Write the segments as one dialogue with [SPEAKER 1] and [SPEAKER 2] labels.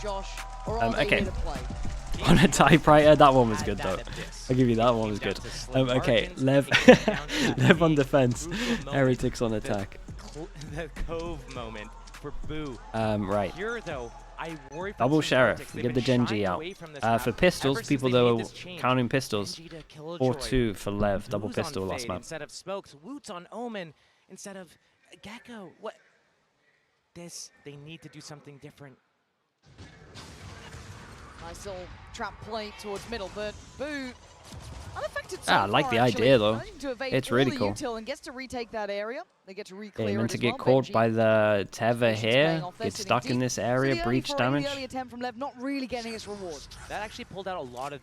[SPEAKER 1] Josh, or are they
[SPEAKER 2] okay.
[SPEAKER 1] here to play?
[SPEAKER 2] On a typewriter, that one was good though. I'll give you that one was good. Okay, Lev, Lev on defense, Heretics on attack.
[SPEAKER 3] The Cove moment for Boo.
[SPEAKER 2] Right.
[SPEAKER 3] Here though, I worry for
[SPEAKER 2] Double
[SPEAKER 3] Team
[SPEAKER 2] Sheriff.
[SPEAKER 3] Heretics.
[SPEAKER 2] Give
[SPEAKER 3] They've
[SPEAKER 2] the
[SPEAKER 3] been
[SPEAKER 2] Genji
[SPEAKER 3] shying
[SPEAKER 2] out.
[SPEAKER 3] away from this
[SPEAKER 2] For
[SPEAKER 3] map
[SPEAKER 2] pistols,
[SPEAKER 3] ever since
[SPEAKER 2] people
[SPEAKER 3] they
[SPEAKER 2] that
[SPEAKER 3] made
[SPEAKER 2] were
[SPEAKER 3] this change.
[SPEAKER 2] counting pistols.
[SPEAKER 3] Genji to Killjoy.
[SPEAKER 2] 4-2 for Lev. Double
[SPEAKER 3] Boo's on
[SPEAKER 2] pistol last
[SPEAKER 3] Fade
[SPEAKER 2] map.
[SPEAKER 3] instead of Smokes. Woot's on Omen instead of Gecko. What? They need to do something different.
[SPEAKER 1] Nice little trap play towards middle, but Boo unaffected so
[SPEAKER 2] I like
[SPEAKER 1] far,
[SPEAKER 2] the
[SPEAKER 1] actually.
[SPEAKER 2] idea though.
[SPEAKER 1] Managing to evade
[SPEAKER 2] It's
[SPEAKER 1] all
[SPEAKER 2] really
[SPEAKER 1] the
[SPEAKER 2] cool.
[SPEAKER 1] util and gets to retake that area. They get to
[SPEAKER 2] Yeah,
[SPEAKER 1] re-clear
[SPEAKER 2] meant
[SPEAKER 1] it
[SPEAKER 2] to
[SPEAKER 1] as
[SPEAKER 2] get
[SPEAKER 1] well.
[SPEAKER 2] caught
[SPEAKER 1] Benji
[SPEAKER 2] by the tether
[SPEAKER 1] playing
[SPEAKER 2] here.
[SPEAKER 1] off there,
[SPEAKER 2] Get
[SPEAKER 1] sitting
[SPEAKER 2] stuck in
[SPEAKER 1] deep.
[SPEAKER 2] this
[SPEAKER 1] So
[SPEAKER 2] area.
[SPEAKER 1] the
[SPEAKER 2] Breach damage.
[SPEAKER 1] The early attempt from Lev not really getting its reward.
[SPEAKER 3] That actually pulled out a lot of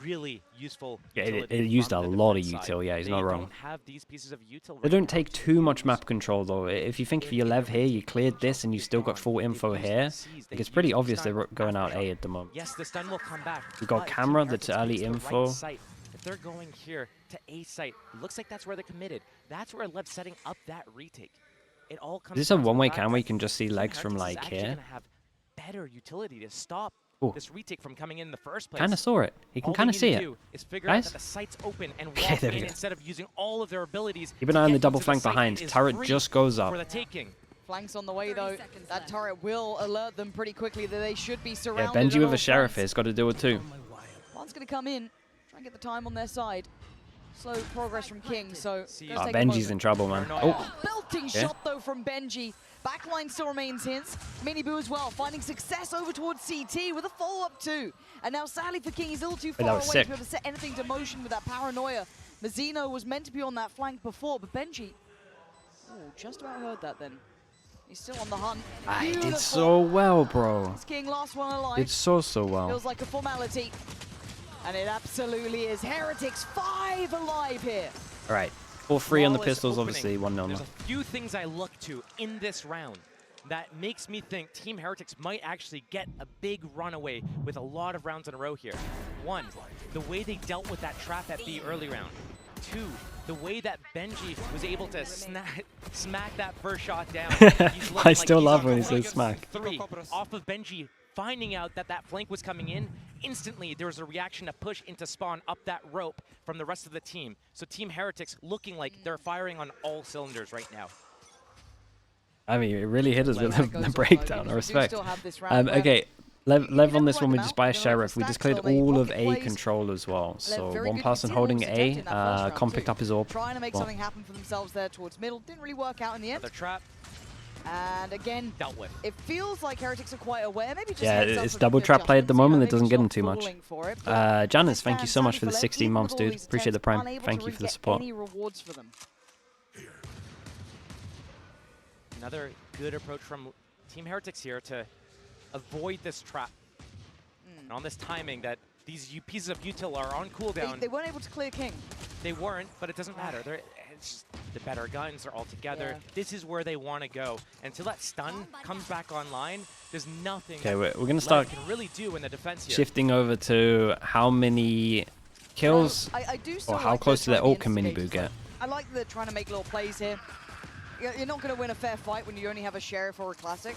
[SPEAKER 3] really useful.
[SPEAKER 2] Yeah,
[SPEAKER 3] utility
[SPEAKER 2] it used
[SPEAKER 3] from
[SPEAKER 2] a
[SPEAKER 3] the
[SPEAKER 2] lot of
[SPEAKER 3] defense
[SPEAKER 2] util.
[SPEAKER 3] side.
[SPEAKER 2] Yeah, he's
[SPEAKER 3] They
[SPEAKER 2] not wrong.
[SPEAKER 3] don't have these pieces of util
[SPEAKER 2] They
[SPEAKER 3] right
[SPEAKER 2] don't
[SPEAKER 3] now
[SPEAKER 2] take
[SPEAKER 3] to
[SPEAKER 2] too much
[SPEAKER 3] use.
[SPEAKER 2] map control though. If you think for your Lev here, you cleared this and you still got full info here. Like, it's pretty obvious they're going out A at the moment.
[SPEAKER 3] Yes, the stun will come back.
[SPEAKER 2] We got
[SPEAKER 3] but Team
[SPEAKER 2] camera,
[SPEAKER 3] Heretics
[SPEAKER 2] that's early
[SPEAKER 3] picks the right
[SPEAKER 2] info.
[SPEAKER 3] site. If they're going here to A site, looks like that's where they're committed. That's where Lev's setting up that retake. It all comes.
[SPEAKER 2] Is this a
[SPEAKER 3] down to the
[SPEAKER 2] one-way
[SPEAKER 3] fact
[SPEAKER 2] cam where you
[SPEAKER 3] that
[SPEAKER 2] can just see
[SPEAKER 3] Team
[SPEAKER 2] legs from
[SPEAKER 3] Heretics is
[SPEAKER 2] like
[SPEAKER 3] actually
[SPEAKER 2] here?
[SPEAKER 3] gonna have better utility to stop
[SPEAKER 2] Ooh.
[SPEAKER 3] this retake from coming in the first place.
[SPEAKER 2] Kind of saw it. You can
[SPEAKER 3] All
[SPEAKER 2] kind
[SPEAKER 3] they
[SPEAKER 2] of see
[SPEAKER 3] need to
[SPEAKER 2] it.
[SPEAKER 3] do is figure out
[SPEAKER 2] Guys?
[SPEAKER 3] that the site's open and
[SPEAKER 2] Okay,
[SPEAKER 3] walk
[SPEAKER 2] there we
[SPEAKER 3] in
[SPEAKER 2] go.
[SPEAKER 3] instead of using all of their abilities.
[SPEAKER 2] Keep an
[SPEAKER 3] to
[SPEAKER 2] eye on
[SPEAKER 3] get
[SPEAKER 2] the double
[SPEAKER 3] into
[SPEAKER 2] flank
[SPEAKER 3] site.
[SPEAKER 2] behind.
[SPEAKER 3] It is
[SPEAKER 2] Turret
[SPEAKER 3] free
[SPEAKER 2] just goes
[SPEAKER 3] for
[SPEAKER 2] up.
[SPEAKER 3] the taking.
[SPEAKER 1] Flanks on the way though. That turret will alert them pretty quickly that they should be
[SPEAKER 2] Yeah,
[SPEAKER 1] surrounded.
[SPEAKER 2] Benji
[SPEAKER 1] on
[SPEAKER 2] with
[SPEAKER 1] all
[SPEAKER 2] a sheriff
[SPEAKER 1] fronts.
[SPEAKER 2] has got to do it too.
[SPEAKER 1] One's going to come in, try and get the time on their side. Slow progress from King, so
[SPEAKER 3] See,
[SPEAKER 1] does
[SPEAKER 2] Oh,
[SPEAKER 1] take a
[SPEAKER 2] Benji's
[SPEAKER 1] moment.
[SPEAKER 2] in trouble, man. Oh,
[SPEAKER 1] Belting
[SPEAKER 2] Yeah.
[SPEAKER 1] shot though from Benji. Backline still remains his. Miniboo as well, finding success over towards CT with a follow-up too. And now sadly for King, he's a little too
[SPEAKER 2] that
[SPEAKER 1] far away
[SPEAKER 2] was
[SPEAKER 1] to
[SPEAKER 2] sick.
[SPEAKER 1] be able to set anything to motion with that paranoia. Mazzino was meant to be on that flank before, but Benji, oh, just about heard that then. He's still on the hunt.
[SPEAKER 2] I did
[SPEAKER 1] Beautiful.
[SPEAKER 2] so well, bro.
[SPEAKER 1] It's King, last one alive.
[SPEAKER 2] Did so well.
[SPEAKER 1] Feels like a formality. And it absolutely is. Heretics 5 alive here.
[SPEAKER 2] All right, 4-3 on the
[SPEAKER 3] Flawless
[SPEAKER 2] pistols,
[SPEAKER 3] opening.
[SPEAKER 2] obviously 1-0.
[SPEAKER 3] There's a few things I look to in this round that makes me think Team Heretics might actually get a big runaway with a lot of rounds in a row here. One, the way they dealt with that trap at the early round. Two, the way that Benji was able to smack that first shot down. He's looking
[SPEAKER 2] I still
[SPEAKER 3] he's
[SPEAKER 2] love
[SPEAKER 3] on
[SPEAKER 2] when he
[SPEAKER 3] flank.
[SPEAKER 2] says smack.
[SPEAKER 3] Three, off of Benji finding out that that flank was coming in, instantly there was a reaction to push into spawn up that rope from the rest of the team. So Team Heretics looking like they're firing on all cylinders right now.
[SPEAKER 2] I mean, it really hit us with
[SPEAKER 1] That
[SPEAKER 2] the
[SPEAKER 1] goes on,
[SPEAKER 2] breakdown.
[SPEAKER 1] though,
[SPEAKER 2] I
[SPEAKER 1] because we do
[SPEAKER 2] respect.
[SPEAKER 1] still have this round where
[SPEAKER 2] Okay, Lev on this
[SPEAKER 1] write
[SPEAKER 2] one, we
[SPEAKER 1] them
[SPEAKER 2] just
[SPEAKER 1] out,
[SPEAKER 2] buy a
[SPEAKER 1] they're gonna
[SPEAKER 2] sheriff. We just
[SPEAKER 1] stack,
[SPEAKER 2] cleared
[SPEAKER 1] so maybe
[SPEAKER 2] all of
[SPEAKER 1] pocket
[SPEAKER 2] A
[SPEAKER 1] plays.
[SPEAKER 2] control as well. So
[SPEAKER 1] very
[SPEAKER 2] one
[SPEAKER 1] good
[SPEAKER 2] person
[SPEAKER 1] utility
[SPEAKER 2] holding
[SPEAKER 1] attempt
[SPEAKER 2] A.
[SPEAKER 1] in that first round
[SPEAKER 2] Com
[SPEAKER 1] too.
[SPEAKER 2] picked up his orb.
[SPEAKER 1] Trying to make
[SPEAKER 2] Well,
[SPEAKER 1] something happen for themselves there towards middle. Didn't really work out in the end.
[SPEAKER 3] Another trap
[SPEAKER 1] And again,
[SPEAKER 3] dealt with.
[SPEAKER 1] it feels like Heretics are quite aware. Maybe just
[SPEAKER 2] Yeah,
[SPEAKER 1] heads up
[SPEAKER 2] it's
[SPEAKER 1] for
[SPEAKER 2] double
[SPEAKER 1] quick
[SPEAKER 2] trap play at the
[SPEAKER 1] adjustments, you know,
[SPEAKER 2] moment. It
[SPEAKER 1] maybe
[SPEAKER 2] doesn't get
[SPEAKER 1] not
[SPEAKER 2] him too much.
[SPEAKER 1] falling for it, but
[SPEAKER 2] Janus, thank you
[SPEAKER 1] understand
[SPEAKER 2] so much for
[SPEAKER 1] sadly
[SPEAKER 2] the
[SPEAKER 1] Lev,
[SPEAKER 2] 16
[SPEAKER 1] even
[SPEAKER 2] months,
[SPEAKER 1] with all
[SPEAKER 2] dude.
[SPEAKER 1] these
[SPEAKER 2] Appreciate the
[SPEAKER 1] attempts,
[SPEAKER 2] prime.
[SPEAKER 1] unable
[SPEAKER 2] Thank
[SPEAKER 1] to
[SPEAKER 2] you for the
[SPEAKER 1] really get
[SPEAKER 2] support.
[SPEAKER 1] any rewards for them.
[SPEAKER 3] Another good approach from Team Heretics here to avoid this trap. And on this timing that these pieces of util are on cooldown.
[SPEAKER 1] They weren't able to clear King.
[SPEAKER 3] They weren't, but it doesn't matter. It's just the better guns are all together.
[SPEAKER 1] Yeah.
[SPEAKER 3] This is where they want to go. Until that stun comes back online, there's nothing
[SPEAKER 2] Okay,
[SPEAKER 3] that
[SPEAKER 2] we're going to
[SPEAKER 3] Lev
[SPEAKER 2] start
[SPEAKER 3] can really do in the defense here.
[SPEAKER 2] shifting over to how many kills
[SPEAKER 1] I do still
[SPEAKER 2] or how
[SPEAKER 1] like
[SPEAKER 2] close
[SPEAKER 1] the
[SPEAKER 2] to their
[SPEAKER 1] trying
[SPEAKER 2] ult can
[SPEAKER 1] be
[SPEAKER 2] Miniboo
[SPEAKER 1] instigators,
[SPEAKER 2] get.
[SPEAKER 1] though. I like that they're trying to make little plays here. You're not going to win a fair fight when you only have a sheriff or a classic.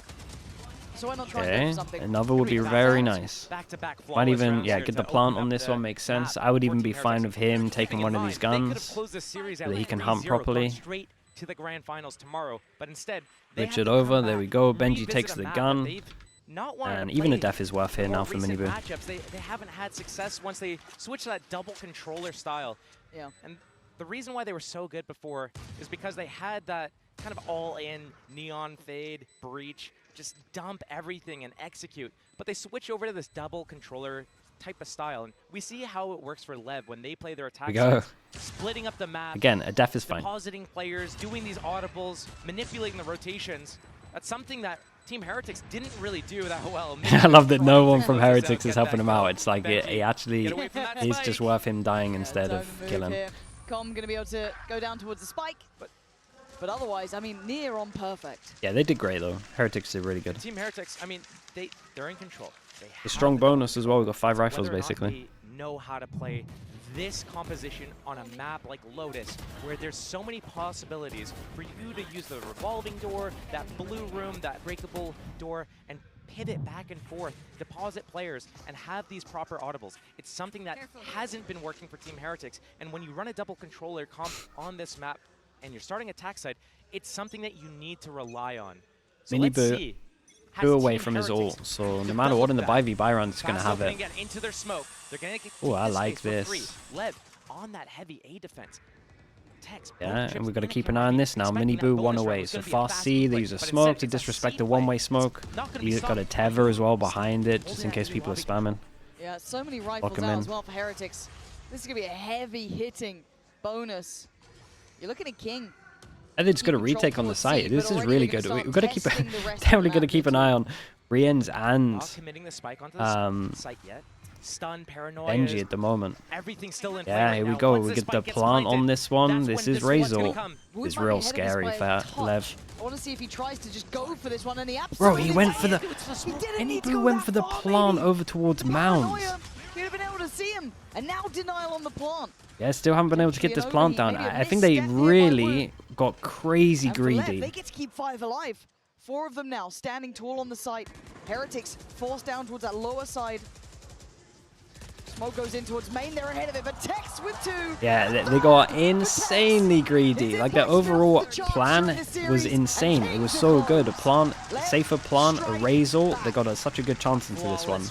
[SPEAKER 1] So why not try and go
[SPEAKER 2] Okay,
[SPEAKER 1] for something?
[SPEAKER 2] another would be very nice.
[SPEAKER 3] Back-to-back
[SPEAKER 2] Might
[SPEAKER 3] flawless
[SPEAKER 2] even,
[SPEAKER 3] rounds
[SPEAKER 2] yeah,
[SPEAKER 3] here
[SPEAKER 2] get
[SPEAKER 3] to
[SPEAKER 2] the plant
[SPEAKER 3] open
[SPEAKER 2] on
[SPEAKER 3] up
[SPEAKER 2] this
[SPEAKER 3] the
[SPEAKER 2] one makes sense.
[SPEAKER 3] map
[SPEAKER 2] I would
[SPEAKER 3] for
[SPEAKER 2] even
[SPEAKER 3] Team
[SPEAKER 2] be fine
[SPEAKER 3] Heretics.
[SPEAKER 2] with him
[SPEAKER 3] Keeping
[SPEAKER 2] taking
[SPEAKER 3] in
[SPEAKER 2] one of
[SPEAKER 3] mind,
[SPEAKER 2] these
[SPEAKER 3] they could have
[SPEAKER 2] guns
[SPEAKER 3] closed this series
[SPEAKER 2] so
[SPEAKER 3] out
[SPEAKER 2] that he can
[SPEAKER 3] 3-0,
[SPEAKER 2] hunt
[SPEAKER 3] gone
[SPEAKER 2] properly.
[SPEAKER 3] straight to the grand finals tomorrow, but instead they
[SPEAKER 2] Switch
[SPEAKER 3] have
[SPEAKER 2] it
[SPEAKER 3] to come
[SPEAKER 2] over, there
[SPEAKER 3] back,
[SPEAKER 2] we go. Benji
[SPEAKER 3] revisit
[SPEAKER 2] takes
[SPEAKER 3] a
[SPEAKER 2] the
[SPEAKER 3] map
[SPEAKER 2] gun.
[SPEAKER 3] that they've not wanted
[SPEAKER 2] And
[SPEAKER 3] to
[SPEAKER 2] even a
[SPEAKER 3] play
[SPEAKER 2] death is worth here
[SPEAKER 3] in
[SPEAKER 2] now
[SPEAKER 3] more
[SPEAKER 2] for
[SPEAKER 3] recent
[SPEAKER 2] Miniboo.
[SPEAKER 3] matchups. They haven't had success once they switched to that double controller style.
[SPEAKER 1] Yeah.
[SPEAKER 3] And the reason why they were so good before is because they had that kind of all-in neon fade breach, just dump everything and execute. But they switch over to this double controller type of style, and we see how it works for Lev when they play their attack.
[SPEAKER 2] Go.
[SPEAKER 3] Splitting up the map.
[SPEAKER 2] Again, a death is fine.
[SPEAKER 3] Depositing players, doing these audibles, manipulating the rotations. That's something that Team Heretics didn't really do that well.
[SPEAKER 2] I love that no one from
[SPEAKER 3] Close this out,
[SPEAKER 2] Heretics is
[SPEAKER 3] get
[SPEAKER 2] helping
[SPEAKER 3] that
[SPEAKER 2] him out.
[SPEAKER 3] goal.
[SPEAKER 2] It's like
[SPEAKER 3] Benji,
[SPEAKER 2] it actually
[SPEAKER 3] get away from that
[SPEAKER 2] is
[SPEAKER 3] spike.
[SPEAKER 2] just worth him dying
[SPEAKER 1] Yeah,
[SPEAKER 2] instead
[SPEAKER 1] zone
[SPEAKER 2] of
[SPEAKER 1] move
[SPEAKER 2] killing.
[SPEAKER 1] here. Com going to be able to go down towards the spike, but otherwise, I mean, near on perfect.
[SPEAKER 2] Yeah, they did great though. Heretics did really good.
[SPEAKER 3] Team Heretics, I mean, they're in control. They
[SPEAKER 2] A
[SPEAKER 3] have
[SPEAKER 2] strong
[SPEAKER 3] the
[SPEAKER 2] bonus as well. We've got 5 rifles
[SPEAKER 3] whether or not
[SPEAKER 2] basically.
[SPEAKER 3] they know how to play this composition on a map like Lotus, where there's so many possibilities for you to use the revolving door, that blue room, that breakable door, and pivot back and forth, deposit players, and have these proper audibles. It's something that hasn't been working for Team Heretics, and when you run a double controller comp on this map and you're starting attack side, it's something that you need to rely on. So let's see.
[SPEAKER 2] Boo away from his ult, so no matter what in the 5v Byron, it's going to have it.
[SPEAKER 3] Into their smoke. They're gonna get
[SPEAKER 2] oh, I like this.
[SPEAKER 3] LEV on that heavy A defense.
[SPEAKER 2] Yeah, and we've got to keep an eye on this now. Mini Boo 1 away. So fast C, they use a smoke to disrespect the one-way smoke. He's got a tether as well behind it, just in case people are spamming.
[SPEAKER 1] Yeah, so many rifles out as well for Heretics. This is going to be a heavy hitting bonus. You're looking at King.
[SPEAKER 2] I think it's got a retake on the site. This is really good. We've got to keep definitely got to keep an eye on Brienne's and
[SPEAKER 3] Stun, paranoia.
[SPEAKER 2] Benji at the moment.
[SPEAKER 3] Everything's still in
[SPEAKER 2] yeah, here we go. We get the plant on this one. This is Razor. It's real scary for Lev.
[SPEAKER 1] I want to see if he tries to just go for this one, and he
[SPEAKER 2] absolutely he went for the. Mini Boo went for the plant over towards Mounds.
[SPEAKER 1] You'd have been able to see him, and now denial on the plant.
[SPEAKER 2] Yeah, still haven't been able to get this plant down. I think they really got crazy greedy.
[SPEAKER 1] They get to keep 5 alive. 4 of them now standing tall on the site. Heretics forced down towards that lower side. Smoke goes in towards main, they're ahead of it, but Tex with 2.
[SPEAKER 2] Yeah, they got insanely greedy. Like, their overall plan was insane. It was so good. A plant, safer plant, a Razor. They got such a good chance into this one.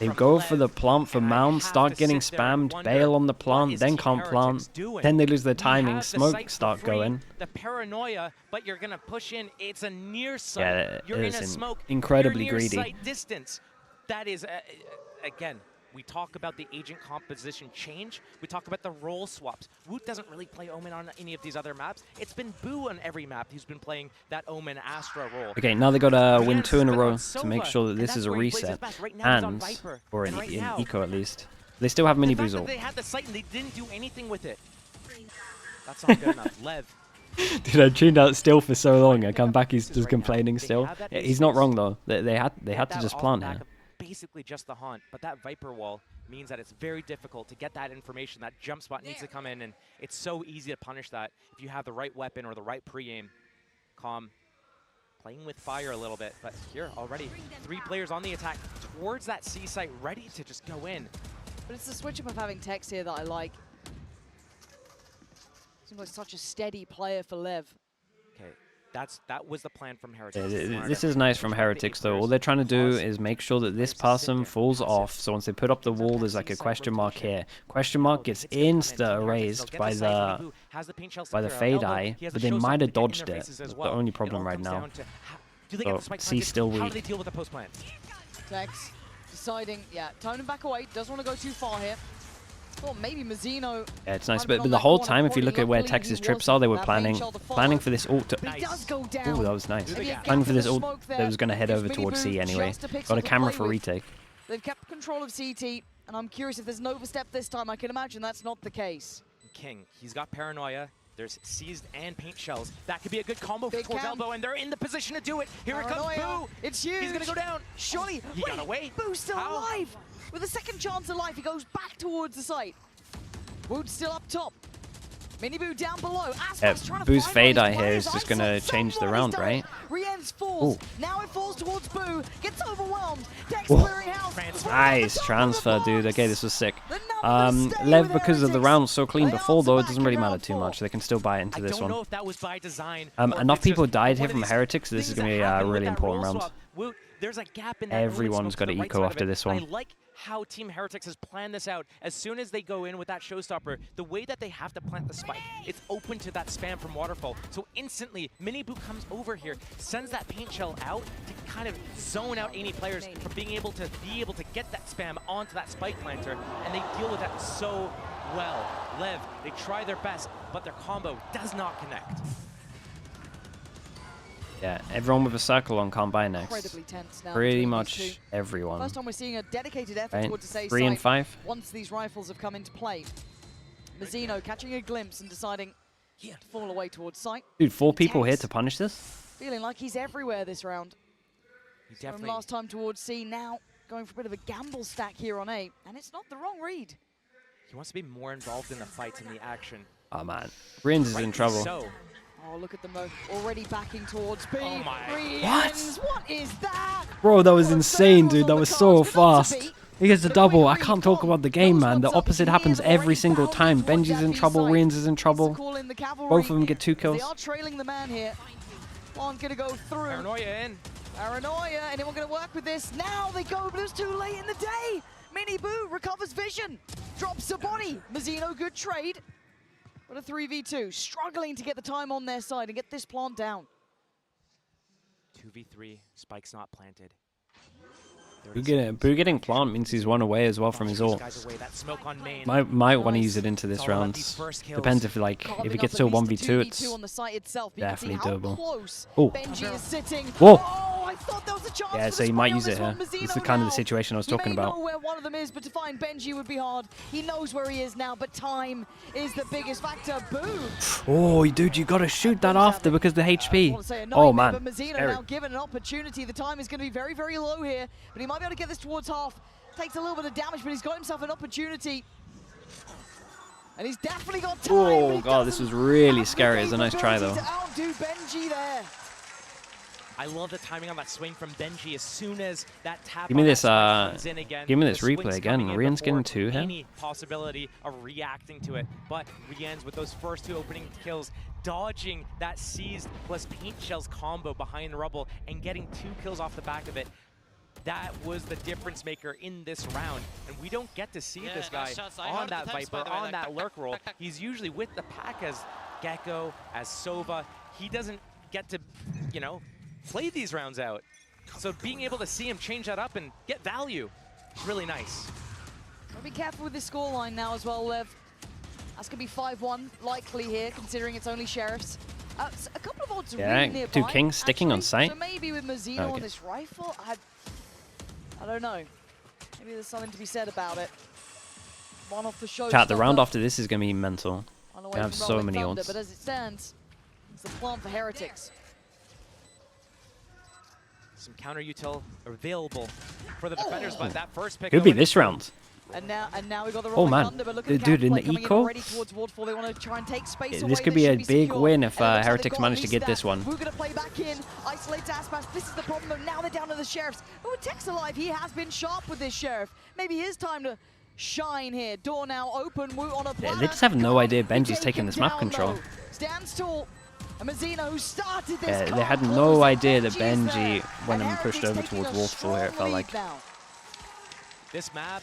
[SPEAKER 2] They go for the plant for Mound, start getting spammed, bail on the plant, then can't plant. Then they lose their timing, smoke start going.
[SPEAKER 3] The paranoia, but you're going to push in. It's a near sight.
[SPEAKER 2] Yeah,
[SPEAKER 3] you're in a smoke.
[SPEAKER 2] Incredibly
[SPEAKER 3] near
[SPEAKER 2] greedy.
[SPEAKER 3] Sight distance. That is, again, we talk about the agent composition change. We talk about the role swaps. Woot doesn't really play Omen on any of these other maps. It's been Boo on every map who's been playing that Omen Astra role.
[SPEAKER 2] Okay, now they got to win 2 in a row to make sure that this is a reset. And, or in Eco at least. They still have Mini Boo's ult.
[SPEAKER 3] They had the site and they didn't do anything with it. That's not good enough. Lev.
[SPEAKER 2] Dude, I tuned out still for so long. I come back, he's just complaining still. Yeah, he's not wrong though. They had to just plant here.
[SPEAKER 3] Basically just the haunt, but that Viper wall means that it's very difficult to get that information. That jump spot needs to come in, and it's so easy to punish that if you have the right weapon or the right pre-aim. Calm, playing with fire a little bit, but here already 3 players on the attack towards that C site, ready to just go in.
[SPEAKER 1] But it's the switch up of having Tex here that I like. Seems like such a steady player for Lev.
[SPEAKER 3] Okay. That was the plan from Heretics.
[SPEAKER 2] This is nice from Heretics though. All they're trying to do is make sure that this person falls off. So once they put up the wall, there's like a question mark here. Question mark gets insta-erased by the Fade Eye, but they might have dodged it. That's the only problem right now. So C still weak.
[SPEAKER 3] How do they deal with the post plan?
[SPEAKER 1] Tex deciding, yeah, tone him back away. Doesn't want to go too far here. Thought maybe Mazzino.
[SPEAKER 2] Yeah, it's nice, but the whole time, if you look at where Texas trips are, they were planning for this ult. Oh, that was nice. Planning for this ult that was going to head over towards C anyway. Got a camera for retake.
[SPEAKER 1] They've kept control of CT, and I'm curious if there's an overstep this time. I can imagine that's not the case.
[SPEAKER 3] King, he's got paranoia. There's seized and paint shells. That could be a good combo for Elbow, and they're in the position to do it. Here it comes, Boo.
[SPEAKER 1] It's huge.
[SPEAKER 3] He's going to go down.
[SPEAKER 1] Surely.
[SPEAKER 3] He got away.
[SPEAKER 1] Boo's still alive. With a second chance of life, he goes back towards the site. Wood's still up top. Mini Boo down below.
[SPEAKER 2] Boo's Fade Eye here is just going to change the round, right?
[SPEAKER 1] Rien's falls. Now it falls towards Boo. Gets overwhelmed. Tex clearing house.
[SPEAKER 2] Nice transfer, dude. Okay, this was sick. Lev, because of the round so clean before, though, it doesn't really matter too much. They can still buy into this one.
[SPEAKER 3] I don't know if that was by design.
[SPEAKER 2] Enough people died here from Heretics, so this is going to be a really important round.
[SPEAKER 3] There's a gap in that.
[SPEAKER 2] Everyone's got to eco after this one.
[SPEAKER 3] I like how Team Heretics has planned this out. As soon as they go in with that showstopper, the way that they have to plant the spike, it's open to that spam from Waterfall. So instantly, Mini Boo comes over here, sends that paint shell out to kind of zone out any players from being able to get that spam onto that spike planter, and they deal with that so well. Lev, they try their best, but their combo does not connect.
[SPEAKER 2] Yeah, everyone with a circle on can't buy next.
[SPEAKER 1] Incredibly tense now.
[SPEAKER 2] Pretty much everyone.
[SPEAKER 1] First time we're seeing a dedicated effort towards the
[SPEAKER 2] 3 and 5.
[SPEAKER 1] Once these rifles have come into play. Mazzino catching a glimpse and deciding to fall away towards sight.
[SPEAKER 2] Dude, 4 people here to punish this?
[SPEAKER 1] Feeling like he's everywhere this round. From last time towards C, now going for a bit of a gamble stack here on A, and it's not the wrong read.
[SPEAKER 3] He wants to be more involved in the fights and the action.
[SPEAKER 2] Oh man, Brins is in trouble.
[SPEAKER 3] So,
[SPEAKER 1] Oh, look at them though. Already backing towards B.
[SPEAKER 3] Oh my.
[SPEAKER 1] What is that?
[SPEAKER 2] Bro, that was insane, dude. That was so fast. He gets a double. I can't talk about the game, man. The opposite happens every single time. Benji's in trouble, Rians is in trouble. Both of them get 2 kills.
[SPEAKER 1] They are trailing the man here. One gonna go through.
[SPEAKER 3] Paranoia in.
[SPEAKER 1] Paranoia. Anyone gonna work with this? Now they go, but it's too late in the day. Mini Boo recovers vision. Drops the body. Mazzino, good trade. But a 3v2. Struggling to get the time on their side and get this plant down.
[SPEAKER 3] 2v3. Spike's not planted.
[SPEAKER 2] Boo getting plant means he's 1 away as well from his ult. Might want to use it into this round. Depends if if it gets to a 1v2, it's definitely doable. Oh. Whoa.
[SPEAKER 1] I thought there was a chance.
[SPEAKER 2] Yeah, so he might use it here. It's the kind of the situation I was talking about.
[SPEAKER 1] He may know where one of them is, but to find Benji would be hard. He knows where he is now, but time is the biggest factor. Boo.
[SPEAKER 2] Oh, dude, you gotta shoot that after because the HP. Oh man.
[SPEAKER 1] But Mazzino now given an opportunity. The time is going to be very, very low here, but he might be able to get this towards half. Takes a little bit of damage, but he's got himself an opportunity. And he's definitely got time.
[SPEAKER 2] Oh god, this was really scary. It's a nice try though.
[SPEAKER 1] Outdo Benji there.
[SPEAKER 3] I love the timing on that swing from Benji as soon as that tap.
[SPEAKER 2] Give me this
[SPEAKER 3] give
[SPEAKER 2] me this replay again. Rian's getting 2 here.
[SPEAKER 3] Any possibility of reacting to it, but Rian's with those first 2 opening kills, dodging that seized plus paint shells combo behind rubble and getting 2 kills off the back of it. That was the difference maker in this round, and we don't get to see this guy on that Viper, on that lurk roll. He's usually with the pack as Gecko, as Sova. He doesn't get to, you know, play these rounds out. So being able to see him change that up and get value is really nice.
[SPEAKER 1] Gotta be careful with this scoreline now as well, Lev. That's gonna be 5-1 likely here, considering it's only Sheriffs. A couple of odds really nearby.
[SPEAKER 2] Two Kings sticking on site.
[SPEAKER 1] So maybe with Mazzino on this rifle, I don't know. Maybe there's something to be said about it. One off the show.
[SPEAKER 2] Chat, the round after this is gonna be mental. They have so many odds.
[SPEAKER 1] But as it stands, it's the plant for Heretics.
[SPEAKER 3] Some counter util available for the defenders, but that first pick
[SPEAKER 2] could be this round.
[SPEAKER 1] And now we got the
[SPEAKER 2] rolling
[SPEAKER 1] thunder, but look at
[SPEAKER 2] dude, in the eco,
[SPEAKER 1] they want to try and take space
[SPEAKER 2] this could be a big win if Heretics manage to get this one.
[SPEAKER 1] We're going to play back in, isolate Aspas. This is the problem, though. Now they're down to the Sheriffs. Oh, Tech's alive. He has been sharp with this Sheriff. Maybe his time to shine here. Door now open. Woot on a platter.
[SPEAKER 2] They just have no idea Benji's taking this map control.
[SPEAKER 1] Stands tall. And Mazzino, who started this
[SPEAKER 2] they had no idea that Benji went and pushed over towards Waterfall here, it felt like.
[SPEAKER 3] This map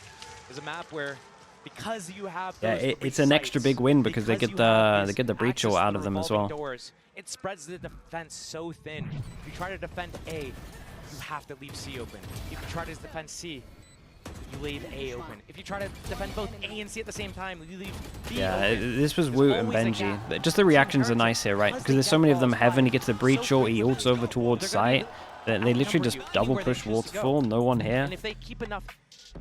[SPEAKER 3] is a map where, because you have
[SPEAKER 2] it's an extra big win because they get the breach ult out of them as well.
[SPEAKER 3] Doors, it spreads the defense so thin. If you try to defend A, you have to leave C open. If you try to defend C, you leave A open. If you try to defend both A and C at the same time, you leave B open.
[SPEAKER 2] This was Woot and Benji. Just the reactions are nice here, right? Because there's so many of them heaven. He gets the breach ult, he ults over towards site. They literally just double push Waterfall, no one here.
[SPEAKER 3] And if they keep enough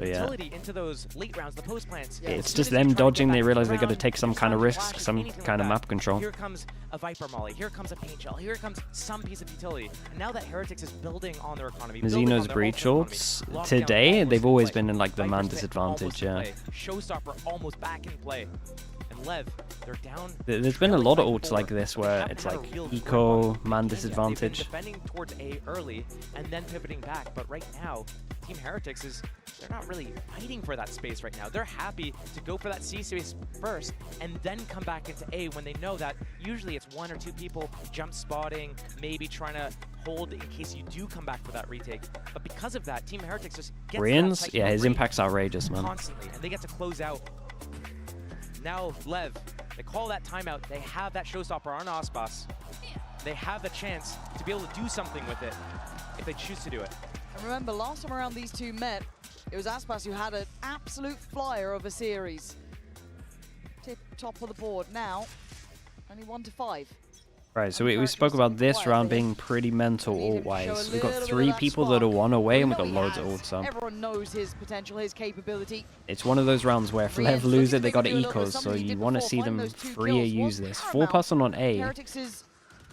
[SPEAKER 3] utility into those late rounds, the post plants.
[SPEAKER 2] It's just them dodging. They realize they got to take some kind of risk, some kind of map control.
[SPEAKER 3] Here comes a Viper Molly. Here comes a paint shell. Here comes some piece of utility. And now that Heretics is building on their economy,
[SPEAKER 2] Mazzino's breach ults today, they've always been in like the man disadvantage. Yeah.
[SPEAKER 3] Showstopper almost back in play. And LEV, they're down.
[SPEAKER 2] There's been a lot of ults like this where it's like eco man disadvantage.
[SPEAKER 3] Defending towards A early and then pivoting back, but right now, Team Heretics they're not really fighting for that space right now. They're happy to go for that C space first and then come back into A when they know that usually it's 1 or 2 people jump spotting, maybe trying to hold in case you do come back for that retake. But because of that, Team Heretics just gets
[SPEAKER 2] Rians, yeah, his impact's outrageous, man.
[SPEAKER 3] Constantly, and they get to close out. Now LEV, they call that timeout. They have that showstopper on Aspas. They have the chance to be able to do something with it if they choose to do it.
[SPEAKER 1] And remember, last time around these two met, it was Aspas who had an absolute flyer of a series. Top of the board now, only 1-5.
[SPEAKER 2] Right, so we spoke about this round being pretty mental ult-wise. We've got 3 people that are 1 away, and we've got loads of ults up.
[SPEAKER 1] Everyone knows his potential, his capability.
[SPEAKER 2] It's one of those rounds where if LEV lose it, they got ecos, so you want to see them freer use this. 4 person on A.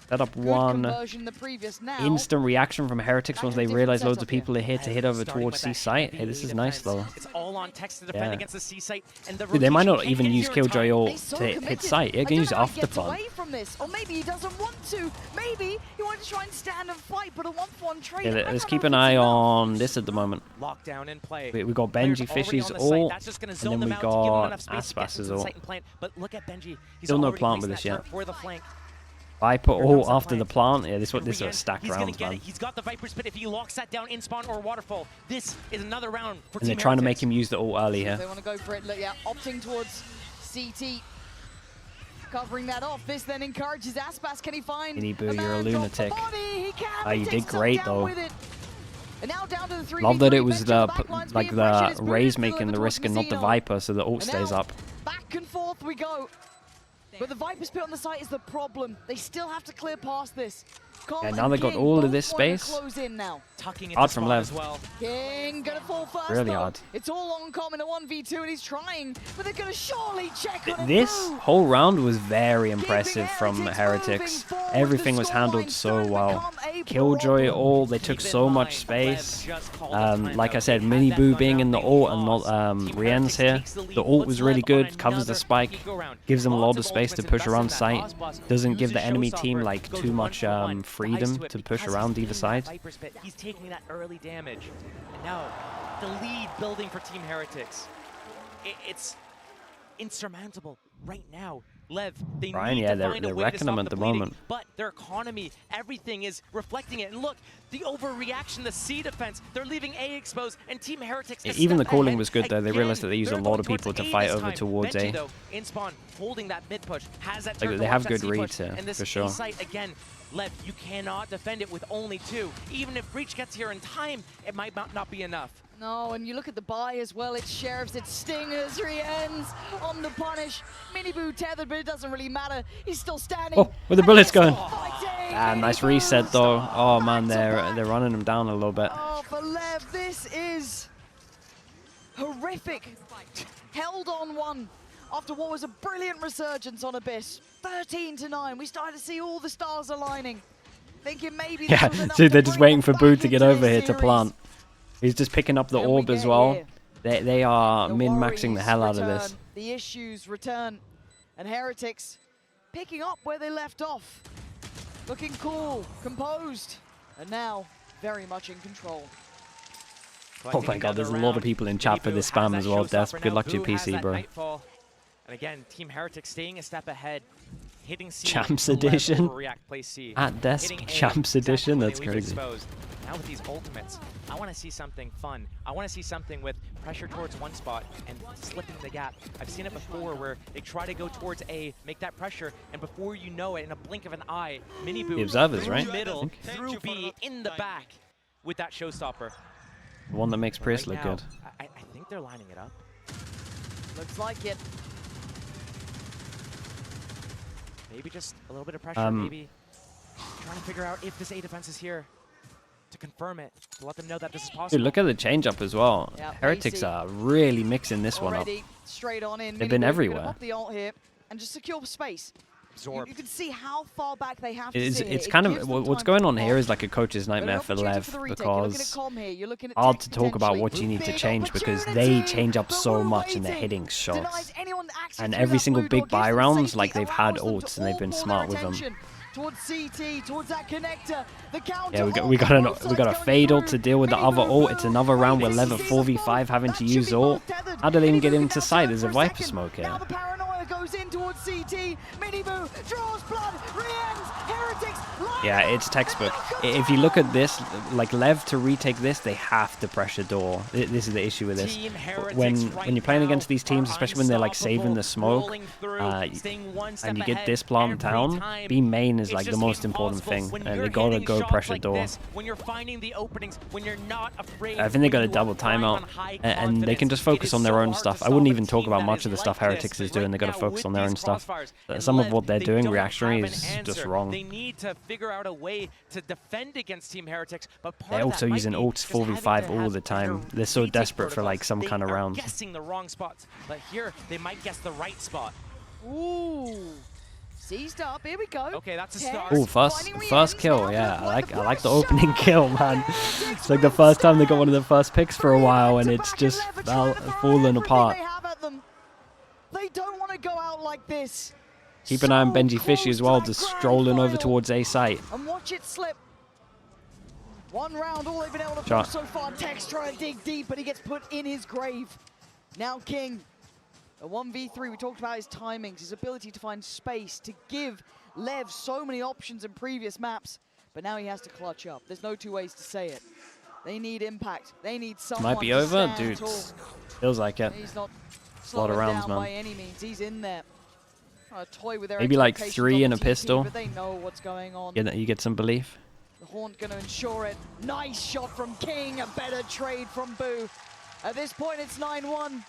[SPEAKER 2] Set up
[SPEAKER 1] Good
[SPEAKER 2] one.
[SPEAKER 1] conversion the previous now.
[SPEAKER 2] Instant reaction from Heretics once they
[SPEAKER 1] different
[SPEAKER 2] realize loads
[SPEAKER 1] setup
[SPEAKER 2] of people are here to hit over
[SPEAKER 3] Starting
[SPEAKER 2] towards
[SPEAKER 3] with
[SPEAKER 2] C
[SPEAKER 3] that
[SPEAKER 2] site.
[SPEAKER 3] heavy
[SPEAKER 2] Hey, this
[SPEAKER 3] A
[SPEAKER 2] is nice
[SPEAKER 3] defense.
[SPEAKER 2] though.
[SPEAKER 3] It's all on Tex to defend against the C site, and the
[SPEAKER 2] Dude, they might
[SPEAKER 3] rotation
[SPEAKER 2] not
[SPEAKER 3] can't
[SPEAKER 2] even
[SPEAKER 3] get
[SPEAKER 2] use
[SPEAKER 3] here in
[SPEAKER 2] Killjoy
[SPEAKER 3] time.
[SPEAKER 2] ult
[SPEAKER 1] He's so
[SPEAKER 2] to hit
[SPEAKER 1] committed.
[SPEAKER 2] site. You
[SPEAKER 1] I
[SPEAKER 2] can
[SPEAKER 1] don't
[SPEAKER 2] use
[SPEAKER 1] know how he
[SPEAKER 2] after
[SPEAKER 1] gets
[SPEAKER 2] plant.
[SPEAKER 1] away from this, or maybe he doesn't want to. Maybe he wanted to try and stand and fight, but a 1-for-1 trade.
[SPEAKER 2] Yeah,
[SPEAKER 1] I
[SPEAKER 2] let's
[SPEAKER 1] don't
[SPEAKER 2] keep
[SPEAKER 1] know
[SPEAKER 2] an
[SPEAKER 1] if it's
[SPEAKER 2] eye
[SPEAKER 1] enough.
[SPEAKER 2] on this at the moment.
[SPEAKER 3] Lockdown in play.
[SPEAKER 2] We got
[SPEAKER 3] Players
[SPEAKER 2] Benji
[SPEAKER 3] already
[SPEAKER 2] Fishy's
[SPEAKER 3] on the site.
[SPEAKER 2] ult,
[SPEAKER 3] That's just gonna
[SPEAKER 2] and
[SPEAKER 3] zone
[SPEAKER 2] then we
[SPEAKER 3] them out to give them
[SPEAKER 2] got
[SPEAKER 3] enough space to get
[SPEAKER 2] Aspas's
[SPEAKER 3] into the
[SPEAKER 2] ult.
[SPEAKER 3] site and plant. But look at Benji. He's
[SPEAKER 2] Still no
[SPEAKER 3] already
[SPEAKER 2] plant
[SPEAKER 3] placed
[SPEAKER 2] with this
[SPEAKER 3] that
[SPEAKER 2] yet.
[SPEAKER 3] turret for the flank.
[SPEAKER 2] Viper
[SPEAKER 3] Here
[SPEAKER 2] ult
[SPEAKER 3] comes the
[SPEAKER 2] after the plant. Yeah, this
[SPEAKER 3] And
[SPEAKER 2] is a
[SPEAKER 3] Rian,
[SPEAKER 2] stacked
[SPEAKER 3] he's gonna
[SPEAKER 2] rounds,
[SPEAKER 3] get
[SPEAKER 2] man.
[SPEAKER 3] it. He's got the Viper's Pit. If he locks that down in spawn or waterfall, this is another round for
[SPEAKER 2] And they're
[SPEAKER 3] Team
[SPEAKER 2] trying to make
[SPEAKER 3] Heretics.
[SPEAKER 2] him use the ult early
[SPEAKER 1] They
[SPEAKER 2] here.
[SPEAKER 1] want to go for it. Look, yeah, opting towards CT. Covering that off. This then encourages Aspas. Can he find
[SPEAKER 2] Mini Boo,
[SPEAKER 1] a
[SPEAKER 2] you're a
[SPEAKER 1] man? Drop the
[SPEAKER 2] lunatic.
[SPEAKER 1] body. He can.
[SPEAKER 2] Ah,
[SPEAKER 1] He
[SPEAKER 2] you
[SPEAKER 1] takes
[SPEAKER 2] did great,
[SPEAKER 1] him down
[SPEAKER 2] though.
[SPEAKER 1] with it. And now down to the 3v3.
[SPEAKER 2] Love that it was
[SPEAKER 1] Benji
[SPEAKER 2] the
[SPEAKER 1] on the backlines
[SPEAKER 2] like
[SPEAKER 1] being pressured. It's
[SPEAKER 2] the
[SPEAKER 1] booted
[SPEAKER 2] Raze
[SPEAKER 1] to
[SPEAKER 2] making the
[SPEAKER 1] deliver
[SPEAKER 2] risk and
[SPEAKER 1] towards
[SPEAKER 2] not the
[SPEAKER 1] Mazzino.
[SPEAKER 2] Viper, so the ult
[SPEAKER 1] And
[SPEAKER 2] stays
[SPEAKER 1] now,
[SPEAKER 2] up.
[SPEAKER 1] back and forth we go. But the Viper's Pit on the site is the problem. They still have to clear past this.
[SPEAKER 2] Yeah, now they got all of this space.
[SPEAKER 1] Close in now.
[SPEAKER 3] Tucking
[SPEAKER 2] Hard
[SPEAKER 3] into
[SPEAKER 2] from
[SPEAKER 3] spawn
[SPEAKER 2] Lev.
[SPEAKER 3] as well.
[SPEAKER 1] King gonna fall first.
[SPEAKER 2] Really
[SPEAKER 1] though.
[SPEAKER 2] hard.
[SPEAKER 1] It's all on common a 1v2 and he's trying, but they're gonna surely check on it
[SPEAKER 2] This
[SPEAKER 1] through.
[SPEAKER 2] whole round was very impressive
[SPEAKER 1] Keeping
[SPEAKER 2] from
[SPEAKER 1] Heretics
[SPEAKER 2] Heretics.
[SPEAKER 1] moving forward.
[SPEAKER 2] Everything
[SPEAKER 1] The
[SPEAKER 2] was
[SPEAKER 1] scoreline
[SPEAKER 2] handled so
[SPEAKER 1] starting to
[SPEAKER 2] well.
[SPEAKER 1] become a
[SPEAKER 2] Killjoy
[SPEAKER 1] problem.
[SPEAKER 2] ult, they took
[SPEAKER 3] Keep in
[SPEAKER 2] so
[SPEAKER 3] mind,
[SPEAKER 2] much space.
[SPEAKER 3] Lev just called a
[SPEAKER 2] Like I
[SPEAKER 3] timeout.
[SPEAKER 2] said,
[SPEAKER 3] They
[SPEAKER 2] Mini
[SPEAKER 3] had
[SPEAKER 2] Boo
[SPEAKER 3] that
[SPEAKER 2] being
[SPEAKER 3] gun
[SPEAKER 2] in the
[SPEAKER 3] round,
[SPEAKER 2] ult
[SPEAKER 3] they
[SPEAKER 2] and
[SPEAKER 3] lost.
[SPEAKER 2] not
[SPEAKER 3] Team
[SPEAKER 2] Rian's
[SPEAKER 3] Heretics
[SPEAKER 2] here.
[SPEAKER 3] takes the lead,
[SPEAKER 2] The ult
[SPEAKER 3] puts
[SPEAKER 2] was really
[SPEAKER 3] Lev on
[SPEAKER 2] good, covers the
[SPEAKER 3] another
[SPEAKER 2] spike,
[SPEAKER 3] Pico round.
[SPEAKER 2] gives them a lot
[SPEAKER 3] Lots
[SPEAKER 2] of space to
[SPEAKER 3] ultimates
[SPEAKER 2] push around
[SPEAKER 3] invested in
[SPEAKER 2] site.
[SPEAKER 3] that.
[SPEAKER 2] Doesn't give
[SPEAKER 3] Uses
[SPEAKER 2] the enemy team
[SPEAKER 3] Showstopper,
[SPEAKER 2] like
[SPEAKER 3] goes
[SPEAKER 2] too much
[SPEAKER 3] 1-for-1,
[SPEAKER 2] freedom
[SPEAKER 3] dives
[SPEAKER 2] to
[SPEAKER 3] it
[SPEAKER 2] push
[SPEAKER 3] because
[SPEAKER 2] around
[SPEAKER 3] he's
[SPEAKER 2] either
[SPEAKER 3] in that
[SPEAKER 2] side.
[SPEAKER 3] Viper's Pit. He's taking that early damage. And now the lead building for Team Heretics. It's insurmountable right now. Lev, they
[SPEAKER 2] Brian,
[SPEAKER 3] need
[SPEAKER 2] yeah,
[SPEAKER 3] to
[SPEAKER 2] they're
[SPEAKER 3] find a way to
[SPEAKER 2] wrecking them
[SPEAKER 3] stop
[SPEAKER 2] at
[SPEAKER 3] the
[SPEAKER 2] the
[SPEAKER 3] bleeding,
[SPEAKER 2] moment.
[SPEAKER 3] but their economy, everything is reflecting it. And look, the overreaction, the C defense, they're leaving A exposed, and Team Heretics.
[SPEAKER 2] Even the calling was good though. They realized that they used a
[SPEAKER 3] They're
[SPEAKER 2] lot of
[SPEAKER 3] going
[SPEAKER 2] people to
[SPEAKER 3] towards
[SPEAKER 2] fight
[SPEAKER 3] this
[SPEAKER 2] over
[SPEAKER 3] time.
[SPEAKER 2] towards
[SPEAKER 3] Benji,
[SPEAKER 2] A.
[SPEAKER 3] though, in spawn, holding that mid push, has that
[SPEAKER 2] Like,
[SPEAKER 3] turret
[SPEAKER 2] they
[SPEAKER 3] to
[SPEAKER 2] have
[SPEAKER 3] watch
[SPEAKER 2] good
[SPEAKER 3] that C
[SPEAKER 2] reads
[SPEAKER 3] push,
[SPEAKER 2] here,
[SPEAKER 3] and this
[SPEAKER 2] for sure.
[SPEAKER 3] A site again. Lev, you cannot defend it with only 2. Even if Breach gets here in time, it might not be enough.
[SPEAKER 1] No, and you look at the buy as well. It's Sheriffs, it's Stingers, Riens on the punish. Mini Boo tethered, but it doesn't really matter. He's still standing.
[SPEAKER 2] Oh, where the bullets going?
[SPEAKER 1] Fighting.
[SPEAKER 2] Ah, nice
[SPEAKER 1] Mini Boo
[SPEAKER 2] reset though. Oh man,
[SPEAKER 1] back to back.
[SPEAKER 2] they're running them down a little bit.
[SPEAKER 1] Oh, for Lev, this is horrific. Held on 1 after what was a brilliant resurgence on Abyss. 13-9. We started to see all the stars aligning. Thinking maybe this
[SPEAKER 2] Yeah,
[SPEAKER 1] was enough
[SPEAKER 2] so
[SPEAKER 1] to
[SPEAKER 2] they're just
[SPEAKER 1] bring
[SPEAKER 2] waiting
[SPEAKER 1] them
[SPEAKER 2] for Boo
[SPEAKER 1] back
[SPEAKER 2] to get
[SPEAKER 1] into
[SPEAKER 2] over
[SPEAKER 1] this
[SPEAKER 2] here to
[SPEAKER 1] series.
[SPEAKER 2] plant. He's just picking up the
[SPEAKER 1] Then we
[SPEAKER 2] orb as
[SPEAKER 1] get
[SPEAKER 2] well.
[SPEAKER 1] here.
[SPEAKER 2] They are
[SPEAKER 1] The
[SPEAKER 2] min-maxing the
[SPEAKER 1] worries
[SPEAKER 2] hell out of
[SPEAKER 1] return,
[SPEAKER 2] this.
[SPEAKER 1] The issues return. And Heretics picking up where they left off. Looking cool, composed, and now very much in control.
[SPEAKER 2] Oh my god, there's a lot of people in chat for this spam as well, Desp. Good luck to your PC, bro.
[SPEAKER 3] Nightfall. And again, Team Heretics staying a step ahead. Hitting C.
[SPEAKER 2] Champs
[SPEAKER 3] Lev
[SPEAKER 2] edition?
[SPEAKER 3] overreact, play C.
[SPEAKER 2] At Desp,
[SPEAKER 3] Hitting A,
[SPEAKER 2] Champs
[SPEAKER 3] exactly
[SPEAKER 2] edition?
[SPEAKER 3] when
[SPEAKER 2] That's
[SPEAKER 3] they leave
[SPEAKER 2] crazy.
[SPEAKER 3] exposed. Now with these ultimates, I want to see something fun. I want to see something with pressure towards one spot and slipping the gap. I've seen it before where they try to go towards A, make that pressure, and before you know it, in a blink of an eye, Mini Boo
[SPEAKER 2] The observers,
[SPEAKER 3] through
[SPEAKER 2] right?
[SPEAKER 3] middle,
[SPEAKER 2] I
[SPEAKER 3] through B, in the back with that showstopper.
[SPEAKER 2] The one that makes
[SPEAKER 3] But
[SPEAKER 2] Priest
[SPEAKER 3] right
[SPEAKER 2] look
[SPEAKER 3] now,
[SPEAKER 2] good.
[SPEAKER 3] I think they're lining it up.
[SPEAKER 1] Looks like it.
[SPEAKER 3] Maybe just a little bit of pressure, maybe trying to figure out if this A defense is here to confirm it, to let them know that this is possible.
[SPEAKER 2] Dude, look at the change up as well.
[SPEAKER 1] Yeah,
[SPEAKER 2] Heretics
[SPEAKER 1] AC.
[SPEAKER 2] are really mixing this one up.
[SPEAKER 1] Already straight on in.
[SPEAKER 2] They've
[SPEAKER 1] Mini
[SPEAKER 2] been
[SPEAKER 1] Boo
[SPEAKER 2] everywhere.
[SPEAKER 1] gonna pop the ult here and just secure space.
[SPEAKER 3] Absorb.
[SPEAKER 1] You can see how far back they have to
[SPEAKER 2] It's
[SPEAKER 1] sit here.
[SPEAKER 2] it's
[SPEAKER 1] It
[SPEAKER 2] kind
[SPEAKER 1] gives
[SPEAKER 2] of
[SPEAKER 1] them
[SPEAKER 2] what's
[SPEAKER 1] time
[SPEAKER 2] going
[SPEAKER 1] to
[SPEAKER 2] on here
[SPEAKER 1] pop.
[SPEAKER 2] is like a coach's
[SPEAKER 1] But an
[SPEAKER 2] nightmare for
[SPEAKER 1] opportunity
[SPEAKER 2] Lev
[SPEAKER 1] the retake. You're looking at
[SPEAKER 2] because
[SPEAKER 1] Com here. You're looking at
[SPEAKER 2] hard
[SPEAKER 1] Tex
[SPEAKER 2] to talk about what you
[SPEAKER 1] potentially.
[SPEAKER 2] need to
[SPEAKER 1] Big
[SPEAKER 2] change because they
[SPEAKER 1] opportunity,
[SPEAKER 2] change up
[SPEAKER 1] but
[SPEAKER 2] so
[SPEAKER 1] we're
[SPEAKER 2] much and they're
[SPEAKER 1] waiting.
[SPEAKER 2] hitting shots.
[SPEAKER 1] Denies anyone access
[SPEAKER 2] And
[SPEAKER 1] through
[SPEAKER 2] every
[SPEAKER 1] that
[SPEAKER 2] single
[SPEAKER 1] blue
[SPEAKER 2] big
[SPEAKER 1] door,
[SPEAKER 2] buy
[SPEAKER 1] gives them
[SPEAKER 2] rounds,
[SPEAKER 1] safety,
[SPEAKER 2] like they've had
[SPEAKER 1] allows them
[SPEAKER 2] ults
[SPEAKER 1] to
[SPEAKER 2] and they've
[SPEAKER 1] all
[SPEAKER 2] been
[SPEAKER 1] pour
[SPEAKER 2] smart
[SPEAKER 1] their
[SPEAKER 2] with them.
[SPEAKER 1] attention towards CT, towards that connector. The counter.
[SPEAKER 2] Yeah,
[SPEAKER 1] ult
[SPEAKER 2] we got
[SPEAKER 1] on both
[SPEAKER 2] we got a
[SPEAKER 1] sides
[SPEAKER 2] fade
[SPEAKER 1] going
[SPEAKER 2] ult to
[SPEAKER 1] through.
[SPEAKER 2] deal with the
[SPEAKER 1] Mini
[SPEAKER 2] other
[SPEAKER 1] Boo
[SPEAKER 2] ult. It's another round where
[SPEAKER 1] waiting
[SPEAKER 2] Lev
[SPEAKER 1] to
[SPEAKER 2] are
[SPEAKER 1] see the
[SPEAKER 2] 4v5
[SPEAKER 1] ball.
[SPEAKER 2] having
[SPEAKER 1] That
[SPEAKER 2] to
[SPEAKER 1] should
[SPEAKER 2] use
[SPEAKER 1] be
[SPEAKER 2] ult.
[SPEAKER 1] both tethered.
[SPEAKER 2] How do they even
[SPEAKER 1] Mini
[SPEAKER 2] get
[SPEAKER 1] Boo
[SPEAKER 2] into
[SPEAKER 1] can
[SPEAKER 2] sight?
[SPEAKER 1] now
[SPEAKER 2] There's a
[SPEAKER 1] turn for
[SPEAKER 2] Viper
[SPEAKER 1] second.
[SPEAKER 2] smoke
[SPEAKER 1] Now
[SPEAKER 2] here.
[SPEAKER 1] the paranoia goes in towards CT. Mini Boo draws blood. Riens, Heretics.
[SPEAKER 2] Yeah, it's textbook. If you look at this, like Lev to retake this, they have to pressure door. This is the issue with this.
[SPEAKER 3] Team Heretics
[SPEAKER 2] When
[SPEAKER 3] right
[SPEAKER 2] you're playing
[SPEAKER 3] now
[SPEAKER 2] against these teams,
[SPEAKER 3] are
[SPEAKER 2] especially when they're like saving the
[SPEAKER 3] unstoppable,
[SPEAKER 2] smoke,
[SPEAKER 3] rolling through, staying one step
[SPEAKER 2] and you get
[SPEAKER 3] ahead
[SPEAKER 2] this plant
[SPEAKER 3] every
[SPEAKER 2] down,
[SPEAKER 3] time.
[SPEAKER 2] B main is
[SPEAKER 3] It's
[SPEAKER 2] like the
[SPEAKER 3] just
[SPEAKER 2] most important
[SPEAKER 3] impossible
[SPEAKER 2] thing,
[SPEAKER 3] when
[SPEAKER 2] and
[SPEAKER 3] you're
[SPEAKER 2] they gotta
[SPEAKER 3] hitting
[SPEAKER 2] go
[SPEAKER 3] shots
[SPEAKER 2] pressure
[SPEAKER 3] like
[SPEAKER 2] door.
[SPEAKER 3] this, when you're finding the openings, when you're not afraid.
[SPEAKER 2] I think they got
[SPEAKER 3] when
[SPEAKER 2] a
[SPEAKER 3] you
[SPEAKER 2] double
[SPEAKER 3] are flying
[SPEAKER 2] timeout,
[SPEAKER 3] on high
[SPEAKER 2] and they can
[SPEAKER 3] confidence.
[SPEAKER 2] just
[SPEAKER 3] It
[SPEAKER 2] focus
[SPEAKER 3] is
[SPEAKER 2] on their
[SPEAKER 3] so
[SPEAKER 2] own
[SPEAKER 3] hard to
[SPEAKER 2] stuff. I
[SPEAKER 3] stop
[SPEAKER 2] wouldn't
[SPEAKER 3] a
[SPEAKER 2] even talk
[SPEAKER 3] team
[SPEAKER 2] about
[SPEAKER 3] that
[SPEAKER 2] much
[SPEAKER 3] is
[SPEAKER 2] of the stuff
[SPEAKER 3] like
[SPEAKER 2] Heretics
[SPEAKER 3] this.
[SPEAKER 2] is doing. They gotta
[SPEAKER 3] Right
[SPEAKER 2] focus
[SPEAKER 3] now,
[SPEAKER 2] on their
[SPEAKER 3] with
[SPEAKER 2] own
[SPEAKER 3] these
[SPEAKER 2] stuff.
[SPEAKER 3] crossfires, and
[SPEAKER 2] Some of
[SPEAKER 3] Lev,
[SPEAKER 2] what they're
[SPEAKER 3] they
[SPEAKER 2] doing
[SPEAKER 3] don't
[SPEAKER 2] reactionary
[SPEAKER 3] have an
[SPEAKER 2] is just
[SPEAKER 3] answer.
[SPEAKER 2] wrong.
[SPEAKER 3] They need to figure out a way to defend against Team Heretics, but part
[SPEAKER 2] They're
[SPEAKER 3] of
[SPEAKER 2] also
[SPEAKER 3] that might
[SPEAKER 2] using
[SPEAKER 3] be
[SPEAKER 2] ults
[SPEAKER 3] just
[SPEAKER 2] 4v5
[SPEAKER 3] having to
[SPEAKER 2] all
[SPEAKER 3] have
[SPEAKER 2] the time.
[SPEAKER 3] better
[SPEAKER 2] They're so
[SPEAKER 3] retake
[SPEAKER 2] desperate for like
[SPEAKER 3] protocols.
[SPEAKER 2] some kind of
[SPEAKER 3] They are
[SPEAKER 2] round.
[SPEAKER 3] guessing the wrong spots, but here they might guess the right spot.
[SPEAKER 1] Ooh. Seized up. Here we go.
[SPEAKER 3] Okay, that's a
[SPEAKER 1] Test,
[SPEAKER 3] start.
[SPEAKER 2] Oh,
[SPEAKER 1] finding
[SPEAKER 2] first
[SPEAKER 1] Rienz,
[SPEAKER 2] kill.
[SPEAKER 1] now
[SPEAKER 2] Yeah, I
[SPEAKER 1] gonna
[SPEAKER 2] like
[SPEAKER 1] apply
[SPEAKER 2] the opening
[SPEAKER 1] pressure.
[SPEAKER 2] kill, man.
[SPEAKER 1] Heretics
[SPEAKER 2] It's like the
[SPEAKER 1] with
[SPEAKER 2] first time they got
[SPEAKER 1] stab.
[SPEAKER 2] one of the first picks for a while, and
[SPEAKER 1] Back-to-back
[SPEAKER 2] it's just
[SPEAKER 1] and Lev are trying to throw
[SPEAKER 2] falling
[SPEAKER 1] everything
[SPEAKER 2] apart.
[SPEAKER 1] they have at them. They don't want to go out like this.
[SPEAKER 2] Keep an eye on
[SPEAKER 1] So
[SPEAKER 2] Benji Fishy
[SPEAKER 1] close
[SPEAKER 2] as well,
[SPEAKER 1] to
[SPEAKER 2] just
[SPEAKER 1] that grand
[SPEAKER 2] strolling over
[SPEAKER 1] final.
[SPEAKER 2] towards A site.
[SPEAKER 1] And watch it slip. One round, all they've been able to
[SPEAKER 2] Shot.
[SPEAKER 1] push so far. Tex trying to dig deep, but he gets put in his grave. Now King, a 1v3, we talked about his timings, his ability to find space, to give Lev so many options in previous maps, but now he has to clutch up. There's no two ways to say it. They need impact. They need someone
[SPEAKER 2] Might be
[SPEAKER 1] to
[SPEAKER 2] over,
[SPEAKER 1] stand
[SPEAKER 2] dude.
[SPEAKER 1] tall.
[SPEAKER 2] Feels like it.
[SPEAKER 1] He's not
[SPEAKER 2] A lot of
[SPEAKER 1] slowing
[SPEAKER 2] rounds,
[SPEAKER 1] down
[SPEAKER 2] man.
[SPEAKER 1] by any means. He's in there. Trying to toy with their
[SPEAKER 2] Maybe like
[SPEAKER 1] expectations
[SPEAKER 2] 3
[SPEAKER 1] on
[SPEAKER 2] in
[SPEAKER 1] the
[SPEAKER 2] a
[SPEAKER 1] TP,
[SPEAKER 2] pistol.
[SPEAKER 1] but they know what's going on.
[SPEAKER 2] You get some belief.
[SPEAKER 1] The Haunt going to ensure it. Nice shot from King, a better trade from Boo. At this point, it's 9-1.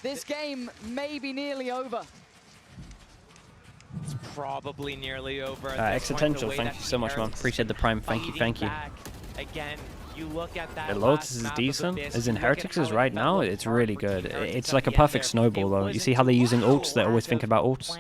[SPEAKER 1] This game may be nearly over.
[SPEAKER 3] It's probably nearly over.
[SPEAKER 2] Existential, thank you so much, man. Appreciate the prime. Thank you.
[SPEAKER 3] Again, you look at that.
[SPEAKER 2] The Lotus is decent. As in Heretics is right now, it's really good. It's like a perfect snowball, though. You see how they're using ults? They're always thinking about ults.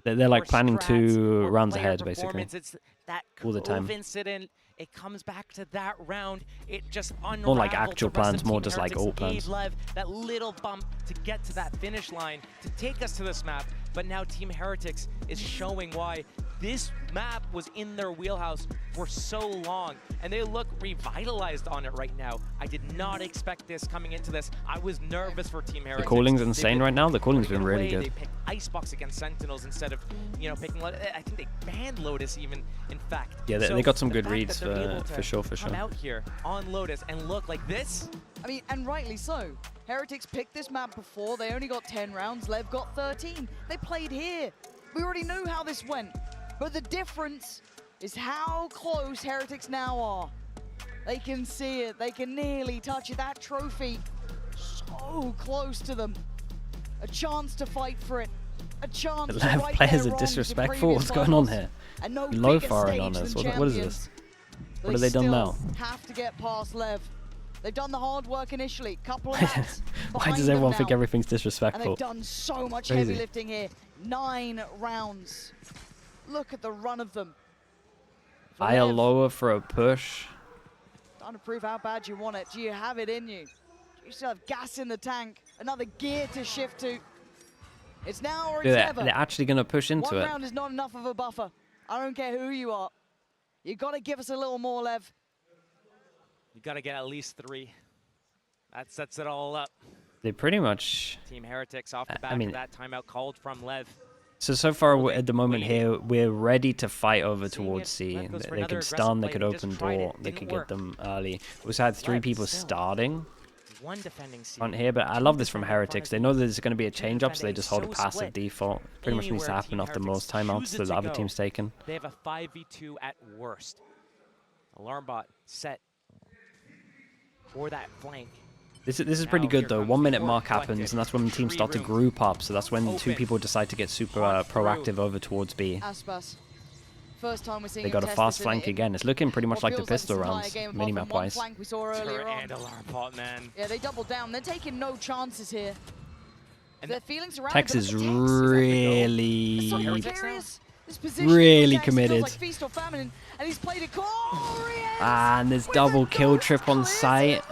[SPEAKER 2] They're like planning 2 rounds ahead, basically.
[SPEAKER 3] It's that
[SPEAKER 2] All the time.
[SPEAKER 3] Cove incident. It comes back to that round. It just unraveled
[SPEAKER 2] More like actual
[SPEAKER 3] the rest
[SPEAKER 2] plans,
[SPEAKER 3] of
[SPEAKER 2] more
[SPEAKER 3] Team
[SPEAKER 2] just like
[SPEAKER 3] Heretics.
[SPEAKER 2] ult plans.
[SPEAKER 3] Gave Lev that little bump to get to that finish line to take us to this map. But now Team Heretics is showing why this map was in their wheelhouse for so long, and they look revitalized on it right now. I did not expect this coming into this. I was nervous for Team Heretics.
[SPEAKER 2] The calling's insane right now. The calling's been
[SPEAKER 3] Putting it
[SPEAKER 2] really
[SPEAKER 3] away.
[SPEAKER 2] good.
[SPEAKER 3] They picked Icebox against Sentinels instead of, picking. I think they banned Lotus even. In fact,
[SPEAKER 2] Yeah, they
[SPEAKER 3] So
[SPEAKER 2] got some
[SPEAKER 3] the
[SPEAKER 2] good
[SPEAKER 3] fact
[SPEAKER 2] reads
[SPEAKER 3] that they're able to
[SPEAKER 2] for sure.
[SPEAKER 3] Come out here on Lotus and look like this.
[SPEAKER 1] I mean, and rightly so. Heretics picked this map before. They only got 10 rounds. Lev got 13. They played here. We already knew how this went. But the difference is how close Heretics now are. They can see it. They can nearly touch it. That trophy, so close to them. A chance to fight for it. A chance
[SPEAKER 2] The
[SPEAKER 1] to
[SPEAKER 2] Lev
[SPEAKER 1] right
[SPEAKER 2] players
[SPEAKER 1] their
[SPEAKER 2] are
[SPEAKER 1] wrongs
[SPEAKER 2] disrespectful.
[SPEAKER 1] in
[SPEAKER 2] What's
[SPEAKER 1] previous
[SPEAKER 2] going on
[SPEAKER 1] finals.
[SPEAKER 2] here?
[SPEAKER 1] And no
[SPEAKER 2] Low
[SPEAKER 1] bigger
[SPEAKER 2] firing on
[SPEAKER 1] stage
[SPEAKER 2] us.
[SPEAKER 1] than
[SPEAKER 2] What is
[SPEAKER 1] champions.
[SPEAKER 2] this?
[SPEAKER 1] But
[SPEAKER 2] What have they done
[SPEAKER 1] still
[SPEAKER 2] now?
[SPEAKER 1] have to get past Lev. They've done the hard work initially. Couple of maps
[SPEAKER 2] Why
[SPEAKER 1] behind
[SPEAKER 2] does
[SPEAKER 1] them
[SPEAKER 2] everyone
[SPEAKER 1] now.
[SPEAKER 2] think everything's
[SPEAKER 1] And they've
[SPEAKER 2] disrespectful?
[SPEAKER 1] done so much
[SPEAKER 2] Crazy.
[SPEAKER 1] heavy lifting here. 9 rounds. Look at the run of them. For
[SPEAKER 2] Higher,
[SPEAKER 1] Lev,
[SPEAKER 2] lower for a push.
[SPEAKER 1] Trying to prove how bad you want it. Do you have it in you? Do you still have gas in the tank? Another gear to shift to. It's now or it's
[SPEAKER 2] They're
[SPEAKER 1] never.
[SPEAKER 2] actually going to push into
[SPEAKER 1] One
[SPEAKER 2] it.
[SPEAKER 1] round is not enough of a buffer. I don't care who you are. You got to give us a little more, Lev.
[SPEAKER 3] You got to get at least 3. That sets it all up.
[SPEAKER 2] They pretty much...
[SPEAKER 3] Team Heretics off the back
[SPEAKER 2] I mean-
[SPEAKER 3] of that timeout called from Lev.
[SPEAKER 2] So far
[SPEAKER 3] Holding,
[SPEAKER 2] at the moment
[SPEAKER 3] waiting.
[SPEAKER 2] here, we're ready to fight over
[SPEAKER 3] Seeing
[SPEAKER 2] towards
[SPEAKER 3] it,
[SPEAKER 2] C.
[SPEAKER 3] Lev goes for
[SPEAKER 2] They
[SPEAKER 3] another
[SPEAKER 2] could stun, they
[SPEAKER 3] aggressive
[SPEAKER 2] could
[SPEAKER 3] play. They just
[SPEAKER 2] open
[SPEAKER 3] tried it,
[SPEAKER 2] door, they
[SPEAKER 3] didn't
[SPEAKER 2] could
[SPEAKER 3] work.
[SPEAKER 2] get them early. We also had 3
[SPEAKER 3] Lev
[SPEAKER 2] people
[SPEAKER 3] still.
[SPEAKER 2] starting
[SPEAKER 3] One defending C.
[SPEAKER 2] on here, but I love this from Heretics. They know there's going to be a change-up, so they just hold a passive default. Pretty much needs to
[SPEAKER 3] Anywhere
[SPEAKER 2] happen
[SPEAKER 3] Team
[SPEAKER 2] after
[SPEAKER 3] Heretics
[SPEAKER 2] most timeouts
[SPEAKER 3] chooses
[SPEAKER 2] that the
[SPEAKER 3] to
[SPEAKER 2] other
[SPEAKER 3] go.
[SPEAKER 2] team's taken.
[SPEAKER 3] They have a 5v2 at worst. Alarm bot set for that flank.
[SPEAKER 2] This is pretty
[SPEAKER 3] Now
[SPEAKER 2] good
[SPEAKER 3] here
[SPEAKER 2] though.
[SPEAKER 3] comes
[SPEAKER 2] 1 minute
[SPEAKER 3] Fort
[SPEAKER 2] mark
[SPEAKER 3] collected.
[SPEAKER 2] happens, and that's when teams
[SPEAKER 3] 3
[SPEAKER 2] start to
[SPEAKER 3] rooms.
[SPEAKER 2] group up. So that's when 2
[SPEAKER 3] Open.
[SPEAKER 2] people decide to get super
[SPEAKER 3] Hunt through.
[SPEAKER 2] proactive over towards B.
[SPEAKER 1] Aspas. First time we're seeing
[SPEAKER 2] They
[SPEAKER 1] him
[SPEAKER 2] got a
[SPEAKER 1] test
[SPEAKER 2] fast
[SPEAKER 1] this
[SPEAKER 2] flank
[SPEAKER 1] in
[SPEAKER 2] again. It's looking pretty much
[SPEAKER 1] what
[SPEAKER 2] like the
[SPEAKER 1] feels
[SPEAKER 2] pistol
[SPEAKER 1] this entire
[SPEAKER 2] rounds,
[SPEAKER 1] game, apart from one
[SPEAKER 2] minimap-wise.
[SPEAKER 1] flank we saw
[SPEAKER 3] Turret
[SPEAKER 1] earlier on.
[SPEAKER 3] and alarm bot, man.
[SPEAKER 1] Yeah, they doubled down. They're taking no chances here.
[SPEAKER 3] And
[SPEAKER 1] Their feelings around
[SPEAKER 2] Tex
[SPEAKER 1] it, but
[SPEAKER 2] is
[SPEAKER 1] look at Tex.
[SPEAKER 2] really...
[SPEAKER 1] So
[SPEAKER 3] Heretics
[SPEAKER 1] precarious. This position
[SPEAKER 2] really
[SPEAKER 1] for Tex feels
[SPEAKER 2] committed.
[SPEAKER 1] like feast or famine, and he's played it glorious.
[SPEAKER 2] And there's
[SPEAKER 1] With
[SPEAKER 2] double
[SPEAKER 1] a
[SPEAKER 2] kill
[SPEAKER 1] ghost
[SPEAKER 2] trip on
[SPEAKER 1] clears
[SPEAKER 2] site.
[SPEAKER 1] it.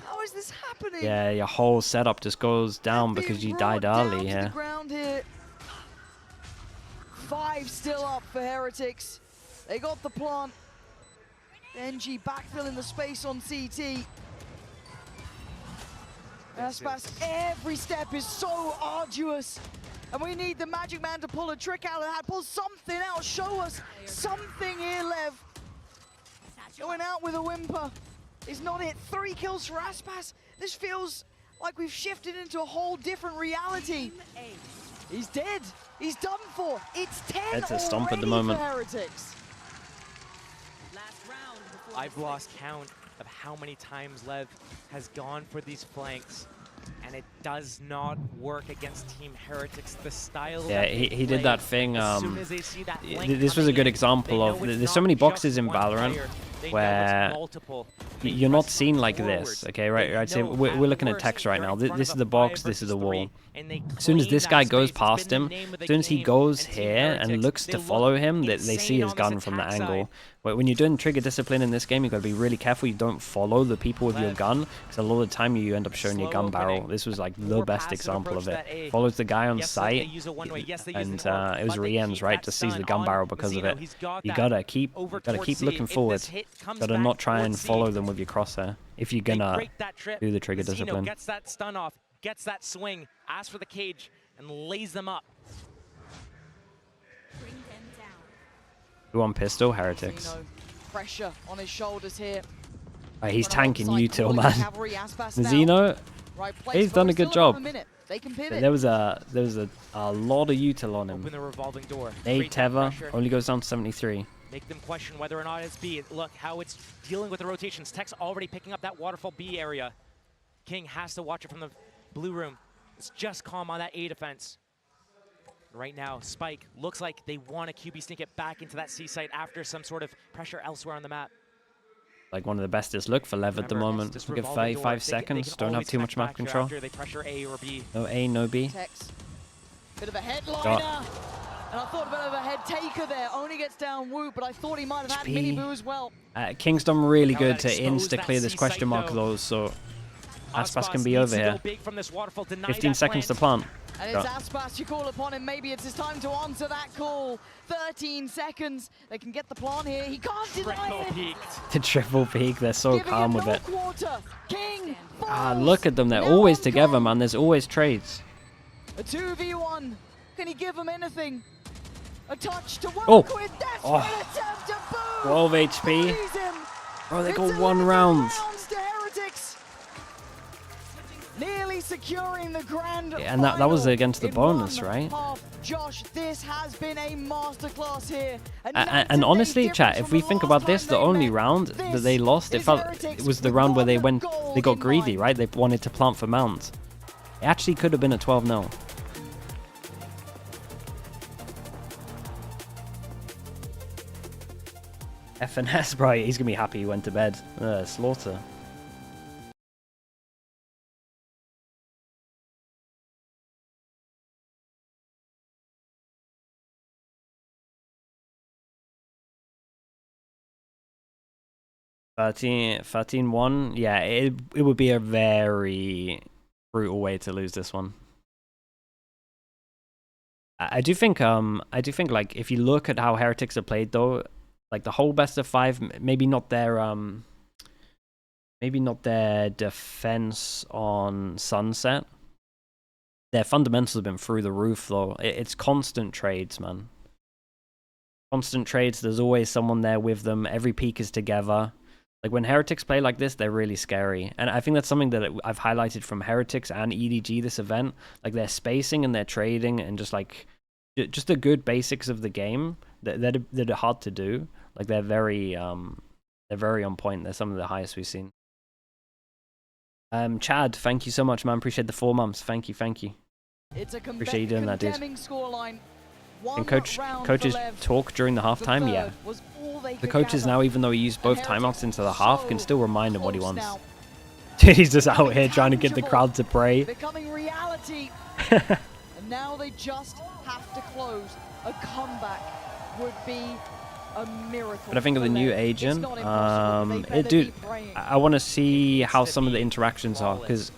[SPEAKER 1] How is this happening?
[SPEAKER 2] Yeah, your whole setup just goes down
[SPEAKER 1] They're
[SPEAKER 2] because
[SPEAKER 1] being
[SPEAKER 2] you died
[SPEAKER 1] brought
[SPEAKER 2] early
[SPEAKER 1] down to the
[SPEAKER 2] here.
[SPEAKER 1] ground here. 5 still up for Heretics. They got the plant. Benji backfilling the space on CT. Aspas, every step is so arduous. And we need the Magic Man to pull a trick out of that. Pull something out. Show us something here, Lev. Going out with a whimper. Is not it. 3 kills for Aspas. This feels like we've shifted into a whole different reality. He's dead. He's done for. It's 10
[SPEAKER 2] It's a stomp at the
[SPEAKER 1] already
[SPEAKER 2] moment.
[SPEAKER 1] for Heretics.
[SPEAKER 3] I've lost count of how many times Lev has gone for these flanks, and it does not work against Team Heretics. The style
[SPEAKER 2] Yeah,
[SPEAKER 3] that they
[SPEAKER 2] he did
[SPEAKER 3] play,
[SPEAKER 2] that thing,
[SPEAKER 3] as soon as they see that flank
[SPEAKER 2] this was a
[SPEAKER 3] coming
[SPEAKER 2] good
[SPEAKER 3] in,
[SPEAKER 2] example
[SPEAKER 3] they
[SPEAKER 2] of...
[SPEAKER 3] know it's
[SPEAKER 2] There's so
[SPEAKER 3] not
[SPEAKER 2] many
[SPEAKER 3] just
[SPEAKER 2] boxes in
[SPEAKER 3] one
[SPEAKER 2] Valorant.
[SPEAKER 3] player
[SPEAKER 2] where you're not seen like this, okay? Right. So we're looking at text right now. This is the box. This is the wall. As soon as this guy goes past him, as soon as he goes here and looks to follow him, they see his gun from the angle. When you're doing trigger discipline in this game, you've got to be really careful you don't follow the people with your gun, because a lot of the time you end up showing your gun barrel. This was like the best example of it. Follows the guy on sight, and it was Rien's, right? Just sees the gun barrel because of it. You gotta keep looking forward. Gotta not try and follow them with your crosshair if you're gonna do the trigger discipline.
[SPEAKER 3] Gets that stun off, gets that swing, asks for the cage, and lays them up.
[SPEAKER 2] Who on pistol? Heretics.
[SPEAKER 1] Pressure on his shoulders here.
[SPEAKER 2] He's tanking util, man. Mazino, he's done a good job. There was a lot of util on him.
[SPEAKER 3] Open the revolving door.
[SPEAKER 2] A tether only goes down to 73.
[SPEAKER 3] Make them question whether or not it's B. Look how it's dealing with the rotations. Tech's already picking up that waterfall B area. King has to watch it from the blue room. It's just calm on that A defense. Right now, Spike looks like they want a QB sneak it back into that C site after some sort of pressure elsewhere on the map.
[SPEAKER 2] Like one of the bestest look for LEV at the moment. We get 35 seconds, don't have too much map control.
[SPEAKER 3] They pressure A or B.
[SPEAKER 2] No A, no B.
[SPEAKER 1] Bit of a headliner. And I thought a bit of a head taker there. Only gets down Wu, but I thought he might have had Mini Boo as well.
[SPEAKER 2] King's done really good to insta-clear this question mark though, so Aspas can be over here. 15 seconds to plant.
[SPEAKER 1] And it's Aspas, you call upon him. Maybe it's his time to answer that call. 13 seconds. They can get the plant here. He can't deny it.
[SPEAKER 2] The triple peak, they're so calm with it.
[SPEAKER 1] King
[SPEAKER 2] Look at them. They're always together, man. There's always trades.
[SPEAKER 1] A 2v1. Can he give him anything? A touch to work with. Desperate attempt to boom.
[SPEAKER 2] 12 HP. Oh, they got 1 round.
[SPEAKER 1] To Heretics. Nearly securing the grand
[SPEAKER 2] and that was against the bonus, right?
[SPEAKER 1] Josh, this has been a masterclass here.
[SPEAKER 2] And honestly, chat, if we think about this, the only round that they lost, it was the round where they got greedy, right? They wanted to plant for mounts. It actually could have been a 12-0. FNS, bro, he's gonna be happy he went to bed. Slaughter. $13-1. Yeah, it would be a very brutal way to lose this one. I do think like if you look at how Heretics are played though, like the whole best of 5, maybe not their defense on Sunset. Their fundamentals have been through the roof though. It's constant trades, man. Constant trades. There's always someone there with them. Every peak is together. Like when Heretics play like this, they're really scary. And I think that's something that I've highlighted from Heretics and EDG this event. Like their spacing and their trading and just the good basics of the game that are hard to do. Like they're very on point. They're some of the highest we've seen. Chad, thank you so much, man. Appreciate the 4 months. Thank you.
[SPEAKER 1] It's a
[SPEAKER 2] appreciate you doing that, dude.
[SPEAKER 1] Scoreline.
[SPEAKER 2] And coaches talk during the halftime, yeah. The coaches now, even though he used both timeouts into the half, can still remind him what he wants. Dude, he's just out here trying to get the crowd to pray.
[SPEAKER 1] Becoming reality. And now they just have to close. A comeback would be a miracle.
[SPEAKER 2] But I think of the new agent, dude, I want to see how some of the interactions are, because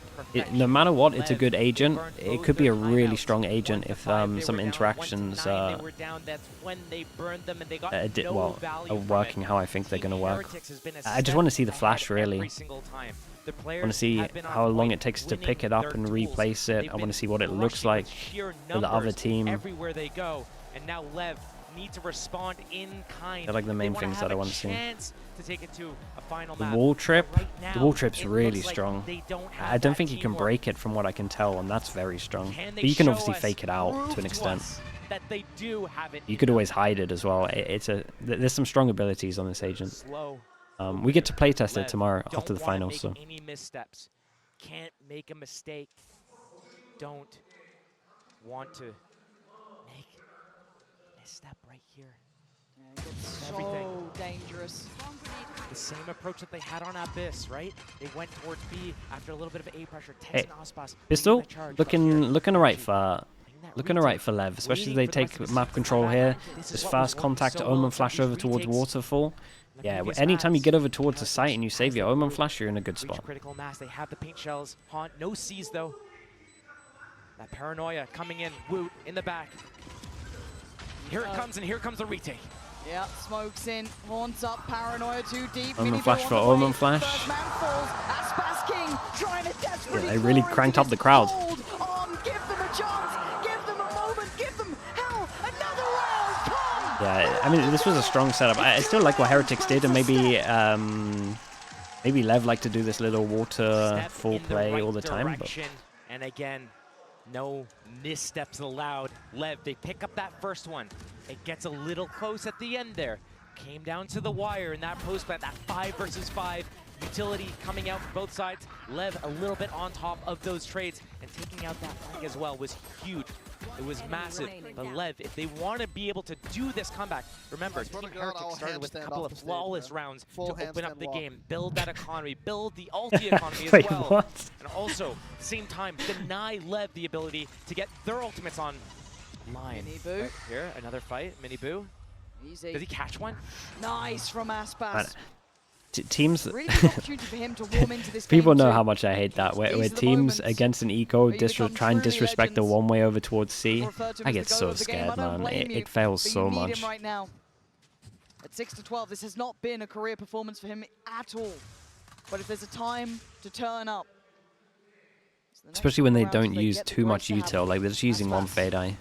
[SPEAKER 2] no matter what, it's a good agent. It could be a really strong agent if some interactions are working how I think they're going to work. I just want to see the flash, really. I want to see how long it takes to pick it up and replace it. I want to see what it looks like for the other team.
[SPEAKER 3] Everywhere they go, and now LEV need to respond in kind.
[SPEAKER 2] They're like the main things that I want to see.
[SPEAKER 3] To take it to a final
[SPEAKER 2] the wall trip's really strong. I don't think you can break it from what I can tell, and that's very strong. But you can obviously fake it out to an extent. You could always hide it as well. There's some strong abilities on this agent. We get to playtest it tomorrow after the finals. So
[SPEAKER 3] any missteps. Can't make a mistake. Don't want to make a misstep right here.
[SPEAKER 1] It's
[SPEAKER 3] everything.
[SPEAKER 1] so dangerous.
[SPEAKER 3] The same approach that they had on Abyss, right? They went towards B after a little bit of A pressure.
[SPEAKER 2] Hey,
[SPEAKER 3] Tex and Ospas
[SPEAKER 2] Pistol,
[SPEAKER 3] leading the charge, but here,
[SPEAKER 2] looking alright for
[SPEAKER 3] playing that
[SPEAKER 2] alright
[SPEAKER 3] retake,
[SPEAKER 2] for Lev, especially as
[SPEAKER 3] waiting
[SPEAKER 2] they
[SPEAKER 3] for the rest
[SPEAKER 2] take
[SPEAKER 3] of the
[SPEAKER 2] map
[SPEAKER 3] team to
[SPEAKER 2] control
[SPEAKER 3] come
[SPEAKER 2] here.
[SPEAKER 3] back. This
[SPEAKER 2] This
[SPEAKER 3] is what
[SPEAKER 2] fast
[SPEAKER 3] was working
[SPEAKER 2] contact
[SPEAKER 3] so
[SPEAKER 2] Omen
[SPEAKER 3] well
[SPEAKER 2] flash
[SPEAKER 3] from
[SPEAKER 2] over
[SPEAKER 3] these
[SPEAKER 2] towards
[SPEAKER 3] retakes.
[SPEAKER 2] Waterfall.
[SPEAKER 3] The
[SPEAKER 2] Yeah,
[SPEAKER 3] previous
[SPEAKER 2] anytime you
[SPEAKER 3] maps,
[SPEAKER 2] get over towards the
[SPEAKER 3] Heretics
[SPEAKER 2] site and you save
[SPEAKER 3] has
[SPEAKER 2] your
[SPEAKER 3] the
[SPEAKER 2] Omen
[SPEAKER 3] move,
[SPEAKER 2] flash, you're in a good
[SPEAKER 3] reach
[SPEAKER 2] spot.
[SPEAKER 3] critical mass. They have the paint shells. Haunt, no C's though. That paranoia coming in. Woot in the back. Here it comes, and here comes the retake.
[SPEAKER 1] Yeah, smokes in, haunts up, paranoia too deep.
[SPEAKER 2] Omen
[SPEAKER 1] Mini
[SPEAKER 2] flash
[SPEAKER 1] Boo
[SPEAKER 2] for
[SPEAKER 1] on the
[SPEAKER 2] Omen
[SPEAKER 1] way.
[SPEAKER 2] flash.
[SPEAKER 1] First man falls. Aspas King trying to desperately
[SPEAKER 2] Yeah, they really
[SPEAKER 1] claw into
[SPEAKER 2] cranked up
[SPEAKER 1] this
[SPEAKER 2] the crowd.
[SPEAKER 1] Hold on, give them a chance, give them a moment, give them hell, another round. Come.
[SPEAKER 2] Yeah, I mean, this was a strong setup. I still like what Heretics did, and maybe maybe Lev liked to do this little waterfall play all the time. But
[SPEAKER 3] And again, no missteps allowed. Lev, they pick up that first one. It gets a little close at the end there. Came down to the wire in that post plant, that 5 versus 5 utility coming out from both sides. Lev a little bit on top of those trades, and taking out that flank as well was huge. It was massive. But Lev, if they want to be able to do this comeback, remember, Team Heretics started with a couple of flawless rounds to open up the game, build that economy, build the ulti economy as
[SPEAKER 2] Wait,
[SPEAKER 3] well.
[SPEAKER 2] what?
[SPEAKER 3] And also, at the same time, deny Lev the ability to get their ultimates on line.
[SPEAKER 1] Mini Boo.
[SPEAKER 3] Right here, another fight. Mini Boo.
[SPEAKER 1] Easy.
[SPEAKER 3] Does he catch one?
[SPEAKER 1] Nice from Aspas.
[SPEAKER 2] Man, teams.
[SPEAKER 1] Really good opportunity for him to warm into this
[SPEAKER 2] People
[SPEAKER 1] game
[SPEAKER 2] know
[SPEAKER 1] too.
[SPEAKER 2] how much I hate that. Where
[SPEAKER 1] These are the
[SPEAKER 2] teams
[SPEAKER 1] moments
[SPEAKER 2] against an eco
[SPEAKER 1] where you become
[SPEAKER 2] try and
[SPEAKER 1] truly
[SPEAKER 2] disrespect the
[SPEAKER 1] legends.
[SPEAKER 2] one way over towards C.
[SPEAKER 1] Referred to
[SPEAKER 2] I
[SPEAKER 1] as
[SPEAKER 2] get
[SPEAKER 1] the goat
[SPEAKER 2] so
[SPEAKER 1] of the game.
[SPEAKER 2] scared,
[SPEAKER 1] I don't
[SPEAKER 2] man.
[SPEAKER 1] blame you,
[SPEAKER 2] It fails
[SPEAKER 1] but
[SPEAKER 2] so
[SPEAKER 1] you need
[SPEAKER 2] much.
[SPEAKER 1] him right now. At 6-12, this has not been a career performance for him at all. But if there's a time to turn up, it's the next
[SPEAKER 2] Especially when they
[SPEAKER 1] couple rounds
[SPEAKER 2] don't
[SPEAKER 1] if
[SPEAKER 2] use
[SPEAKER 1] get the
[SPEAKER 2] too much
[SPEAKER 1] grace to
[SPEAKER 2] util,
[SPEAKER 1] happen.
[SPEAKER 2] like they're just using one
[SPEAKER 1] Aspas
[SPEAKER 2] fade eye.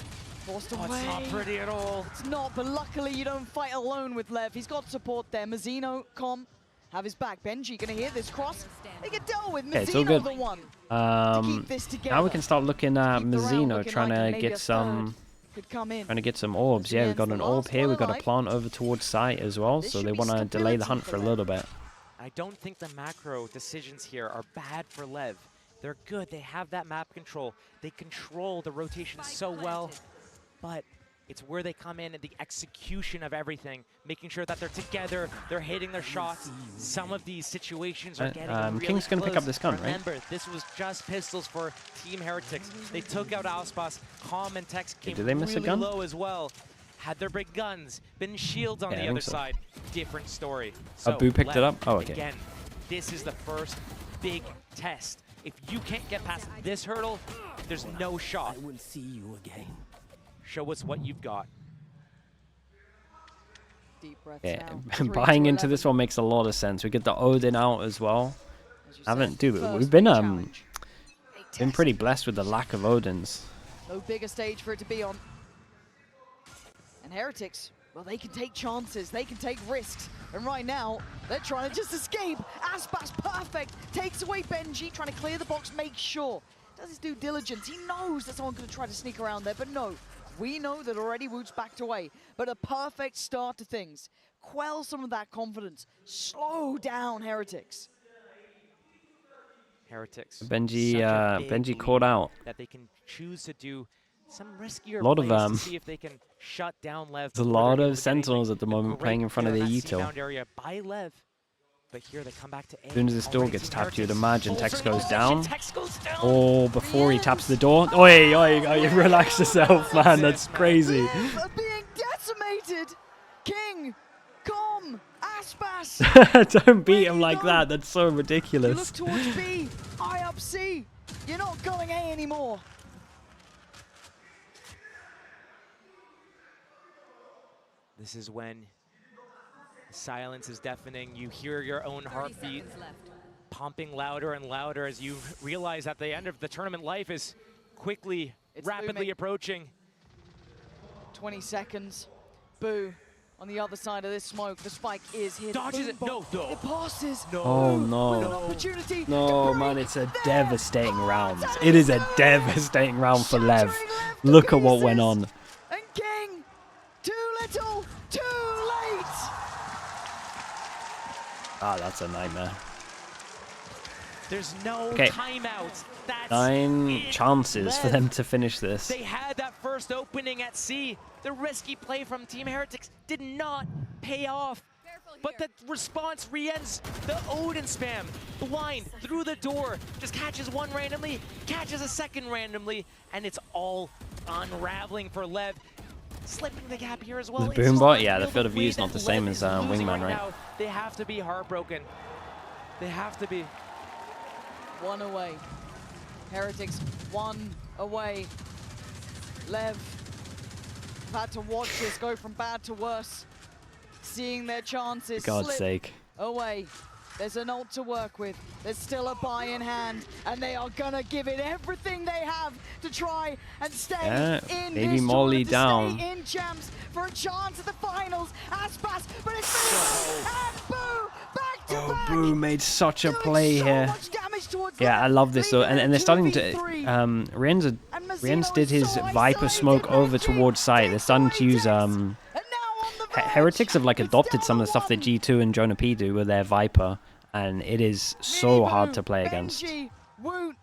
[SPEAKER 1] forced
[SPEAKER 3] Oh,
[SPEAKER 1] away.
[SPEAKER 3] it's not pretty at all.
[SPEAKER 1] It's not, but luckily you don't fight alone with Lev. He's got support there. Mazzino, Com, have his back. Benji gonna hear this cross. They get dealt with.
[SPEAKER 2] Yeah, it's all
[SPEAKER 1] Mazzino
[SPEAKER 2] good.
[SPEAKER 1] the one to keep this together.
[SPEAKER 2] Now we can start looking at
[SPEAKER 1] Keep the round
[SPEAKER 2] Mazzino
[SPEAKER 1] looking
[SPEAKER 2] trying
[SPEAKER 1] like
[SPEAKER 2] to
[SPEAKER 1] maybe
[SPEAKER 2] get
[SPEAKER 1] a
[SPEAKER 2] some.
[SPEAKER 1] third could come in.
[SPEAKER 2] Trying to get some orbs. Yeah, we've got an orb here. We've got a plant over towards site as well,
[SPEAKER 1] This
[SPEAKER 2] so
[SPEAKER 1] should
[SPEAKER 2] they
[SPEAKER 1] be
[SPEAKER 2] want to delay the
[SPEAKER 1] stability
[SPEAKER 2] hunt
[SPEAKER 1] for
[SPEAKER 2] for a
[SPEAKER 1] Lev.
[SPEAKER 2] little bit.
[SPEAKER 3] I don't think the macro decisions here are bad for Lev. They're good. They have that map control. They control the rotation so well, but it's where they come in and the execution of everything, making sure that they're together, they're hitting their shots. Some of these situations are getting really
[SPEAKER 2] King's gonna pick
[SPEAKER 3] close.
[SPEAKER 2] up this gun, right?
[SPEAKER 3] Remember, this was just pistols for Team Heretics. They took out Alspas. Com and Tex came
[SPEAKER 2] did they miss a
[SPEAKER 3] really
[SPEAKER 2] gun?
[SPEAKER 3] low as well. Had there been guns, been shields on
[SPEAKER 2] Yeah, I
[SPEAKER 3] the
[SPEAKER 2] think
[SPEAKER 3] other
[SPEAKER 2] so.
[SPEAKER 3] side, different story.
[SPEAKER 2] Boo picked it
[SPEAKER 3] Lev,
[SPEAKER 2] up? Oh, okay.
[SPEAKER 3] Again, this is the first big test. If you can't get past this hurdle, there's no shot.
[SPEAKER 4] I will see you again.
[SPEAKER 3] Show us what you've got.
[SPEAKER 1] Deep breaths
[SPEAKER 2] Yeah,
[SPEAKER 1] now. 3
[SPEAKER 2] buying
[SPEAKER 1] to
[SPEAKER 2] into
[SPEAKER 1] 11.
[SPEAKER 2] this one makes a lot of sense. We get the Odin out as well.
[SPEAKER 1] As you
[SPEAKER 2] Haven't,
[SPEAKER 1] said,
[SPEAKER 2] dude,
[SPEAKER 1] first
[SPEAKER 2] we've been
[SPEAKER 1] big challenge. Big
[SPEAKER 2] been
[SPEAKER 1] test.
[SPEAKER 2] pretty blessed with the lack of Odins.
[SPEAKER 1] No bigger stage for it to be on. And Heretics, well, they can take chances, they can take risks. And right now, they're trying to just escape. Aspas, perfect, takes away Benji, trying to clear the box, make sure. Does his due diligence. He knows that someone's going to try to sneak around there, but no. We know that already Woot's backed away. But a perfect start to things. Quell some of that confidence. Slow down, Heretics.
[SPEAKER 3] Heretics.
[SPEAKER 2] Benji,
[SPEAKER 3] such a big
[SPEAKER 2] Benji
[SPEAKER 3] lead
[SPEAKER 2] caught out.
[SPEAKER 3] that they can choose to do some riskier
[SPEAKER 2] Lot of,
[SPEAKER 3] plays to see if they can shut down Lev.
[SPEAKER 2] There's a
[SPEAKER 3] before
[SPEAKER 2] lot
[SPEAKER 3] they're
[SPEAKER 2] of
[SPEAKER 3] able to get anything.
[SPEAKER 2] Sentinels at the moment
[SPEAKER 3] Great
[SPEAKER 2] playing in front of
[SPEAKER 3] clear
[SPEAKER 2] the
[SPEAKER 3] that
[SPEAKER 2] util.
[SPEAKER 3] C-bound area by Lev. But here they come back to A.
[SPEAKER 2] As soon as this door
[SPEAKER 3] Already
[SPEAKER 2] gets
[SPEAKER 3] Team
[SPEAKER 2] tapped, you'd
[SPEAKER 3] Heretics
[SPEAKER 2] imagine Tex
[SPEAKER 3] altering
[SPEAKER 2] goes
[SPEAKER 3] position.
[SPEAKER 2] down.
[SPEAKER 3] Tex goes down.
[SPEAKER 2] Or before he taps the door. Oi, oi, oi, relax yourself, man. That's crazy.
[SPEAKER 1] Lev are being decimated. King, Com, Aspas.
[SPEAKER 2] Don't beat him like that. That's so
[SPEAKER 1] You look
[SPEAKER 2] ridiculous.
[SPEAKER 1] towards B, eye up C. You're not going A anymore.
[SPEAKER 3] This is when silence is deafening. You hear your own heartbeat pumping louder and louder as you realize that the end of the tournament life is quickly,
[SPEAKER 1] It's
[SPEAKER 3] rapidly
[SPEAKER 1] looming.
[SPEAKER 3] approaching.
[SPEAKER 1] 20 seconds. Boo. On the other side of this smoke, the spike is hit.
[SPEAKER 3] Dodges it.
[SPEAKER 1] Boom,
[SPEAKER 3] No.
[SPEAKER 1] It passes.
[SPEAKER 3] No.
[SPEAKER 2] Oh,
[SPEAKER 1] With an
[SPEAKER 2] no.
[SPEAKER 1] opportunity
[SPEAKER 2] No,
[SPEAKER 1] to
[SPEAKER 2] man,
[SPEAKER 1] break
[SPEAKER 2] it's a
[SPEAKER 1] there.
[SPEAKER 2] devastating
[SPEAKER 1] Oh,
[SPEAKER 2] round.
[SPEAKER 1] that's
[SPEAKER 2] It is a
[SPEAKER 1] good.
[SPEAKER 2] devastating round for Lev.
[SPEAKER 1] Shattering Lev to
[SPEAKER 2] Look at what went
[SPEAKER 1] pieces.
[SPEAKER 2] on.
[SPEAKER 1] And King, too little, too late.
[SPEAKER 2] Ah, that's a nightmare.
[SPEAKER 3] There's no
[SPEAKER 2] Okay.
[SPEAKER 3] timeouts. That's
[SPEAKER 2] 9
[SPEAKER 3] it.
[SPEAKER 2] chances for
[SPEAKER 3] LEV.
[SPEAKER 2] them to finish this.
[SPEAKER 3] They had that first opening at C. The risky play from Team Heretics did not pay off. But the response re-ends the Odin spam. Blind through the door, just catches one randomly, catches a second randomly, and it's all unraveling for LEV. Slipping the gap here as well.
[SPEAKER 2] The
[SPEAKER 3] It's just
[SPEAKER 2] boombot,
[SPEAKER 3] not
[SPEAKER 2] yeah, the
[SPEAKER 3] real.
[SPEAKER 2] field of view is
[SPEAKER 3] way
[SPEAKER 2] not the
[SPEAKER 3] that
[SPEAKER 2] same
[SPEAKER 3] LEV
[SPEAKER 2] as
[SPEAKER 3] is losing
[SPEAKER 2] Wingman, right?
[SPEAKER 3] now, they have to be heartbroken. They have to be.
[SPEAKER 1] 1 away. Heretics 1 away. LEV have had to watch this go from bad to worse. Seeing their chances
[SPEAKER 2] For God's
[SPEAKER 1] slip
[SPEAKER 2] sake.
[SPEAKER 1] away. There's an ult to work with. There's still a buy in hand, and they are gonna give it everything they have to try and stay in
[SPEAKER 2] Baby
[SPEAKER 1] this
[SPEAKER 2] Molly
[SPEAKER 1] tournament, to
[SPEAKER 2] down.
[SPEAKER 1] stay in champs for a chance at the finals. Aspas, but it's finished, and Boo back to back.
[SPEAKER 2] Boo made such a
[SPEAKER 1] Doing
[SPEAKER 2] play
[SPEAKER 1] so
[SPEAKER 2] here.
[SPEAKER 1] much damage towards
[SPEAKER 2] Yeah,
[SPEAKER 1] LEV,
[SPEAKER 2] I love this though,
[SPEAKER 1] leaving
[SPEAKER 2] and they're
[SPEAKER 1] a
[SPEAKER 2] starting to.
[SPEAKER 1] 2v3.
[SPEAKER 2] Rienz did his Viper smoke over towards site. They're starting to use Heretics have like adopted some of the stuff that G2 and Jonah P do with their Viper, and it is so hard to play against.
[SPEAKER 1] Benji, Woot.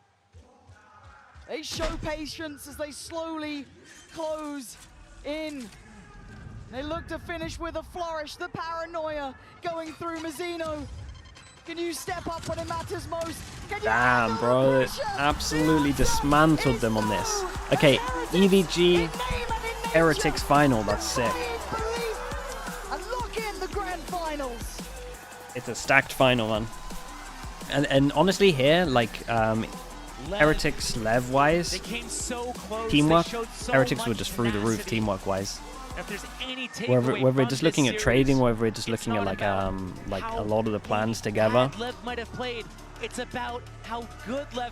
[SPEAKER 1] They show patience as they slowly close in. They look to finish with a flourish. The paranoia going through Mazzino. Can you step up when it matters most? Can you
[SPEAKER 2] Damn,
[SPEAKER 1] handle the
[SPEAKER 2] bro, they
[SPEAKER 1] pressure?
[SPEAKER 2] absolutely
[SPEAKER 1] The answer
[SPEAKER 2] dismantled
[SPEAKER 1] is
[SPEAKER 2] them on this.
[SPEAKER 1] no.
[SPEAKER 2] Okay,
[SPEAKER 1] And
[SPEAKER 2] EVG
[SPEAKER 1] in name and in
[SPEAKER 2] Heretics
[SPEAKER 1] nature,
[SPEAKER 2] final, that's sick.
[SPEAKER 1] and lock in the grand finals.
[SPEAKER 2] It's a stacked final, man. And honestly here, like Heretics LEV wise,
[SPEAKER 3] They came so close.
[SPEAKER 2] teamwork,
[SPEAKER 3] They showed so
[SPEAKER 2] Heretics were
[SPEAKER 3] much
[SPEAKER 2] just through the roof
[SPEAKER 3] tenacity.
[SPEAKER 2] teamwork wise.
[SPEAKER 3] If there's any
[SPEAKER 2] Whether
[SPEAKER 3] takeaway
[SPEAKER 2] we're
[SPEAKER 3] from
[SPEAKER 2] just
[SPEAKER 3] this
[SPEAKER 2] looking at
[SPEAKER 3] series,
[SPEAKER 2] trading, whether we're just
[SPEAKER 3] it's
[SPEAKER 2] looking at
[SPEAKER 3] not about
[SPEAKER 2] like
[SPEAKER 3] how
[SPEAKER 2] a lot of the plans
[SPEAKER 3] bad
[SPEAKER 2] together.
[SPEAKER 3] LEV might have played. It's about how good LEV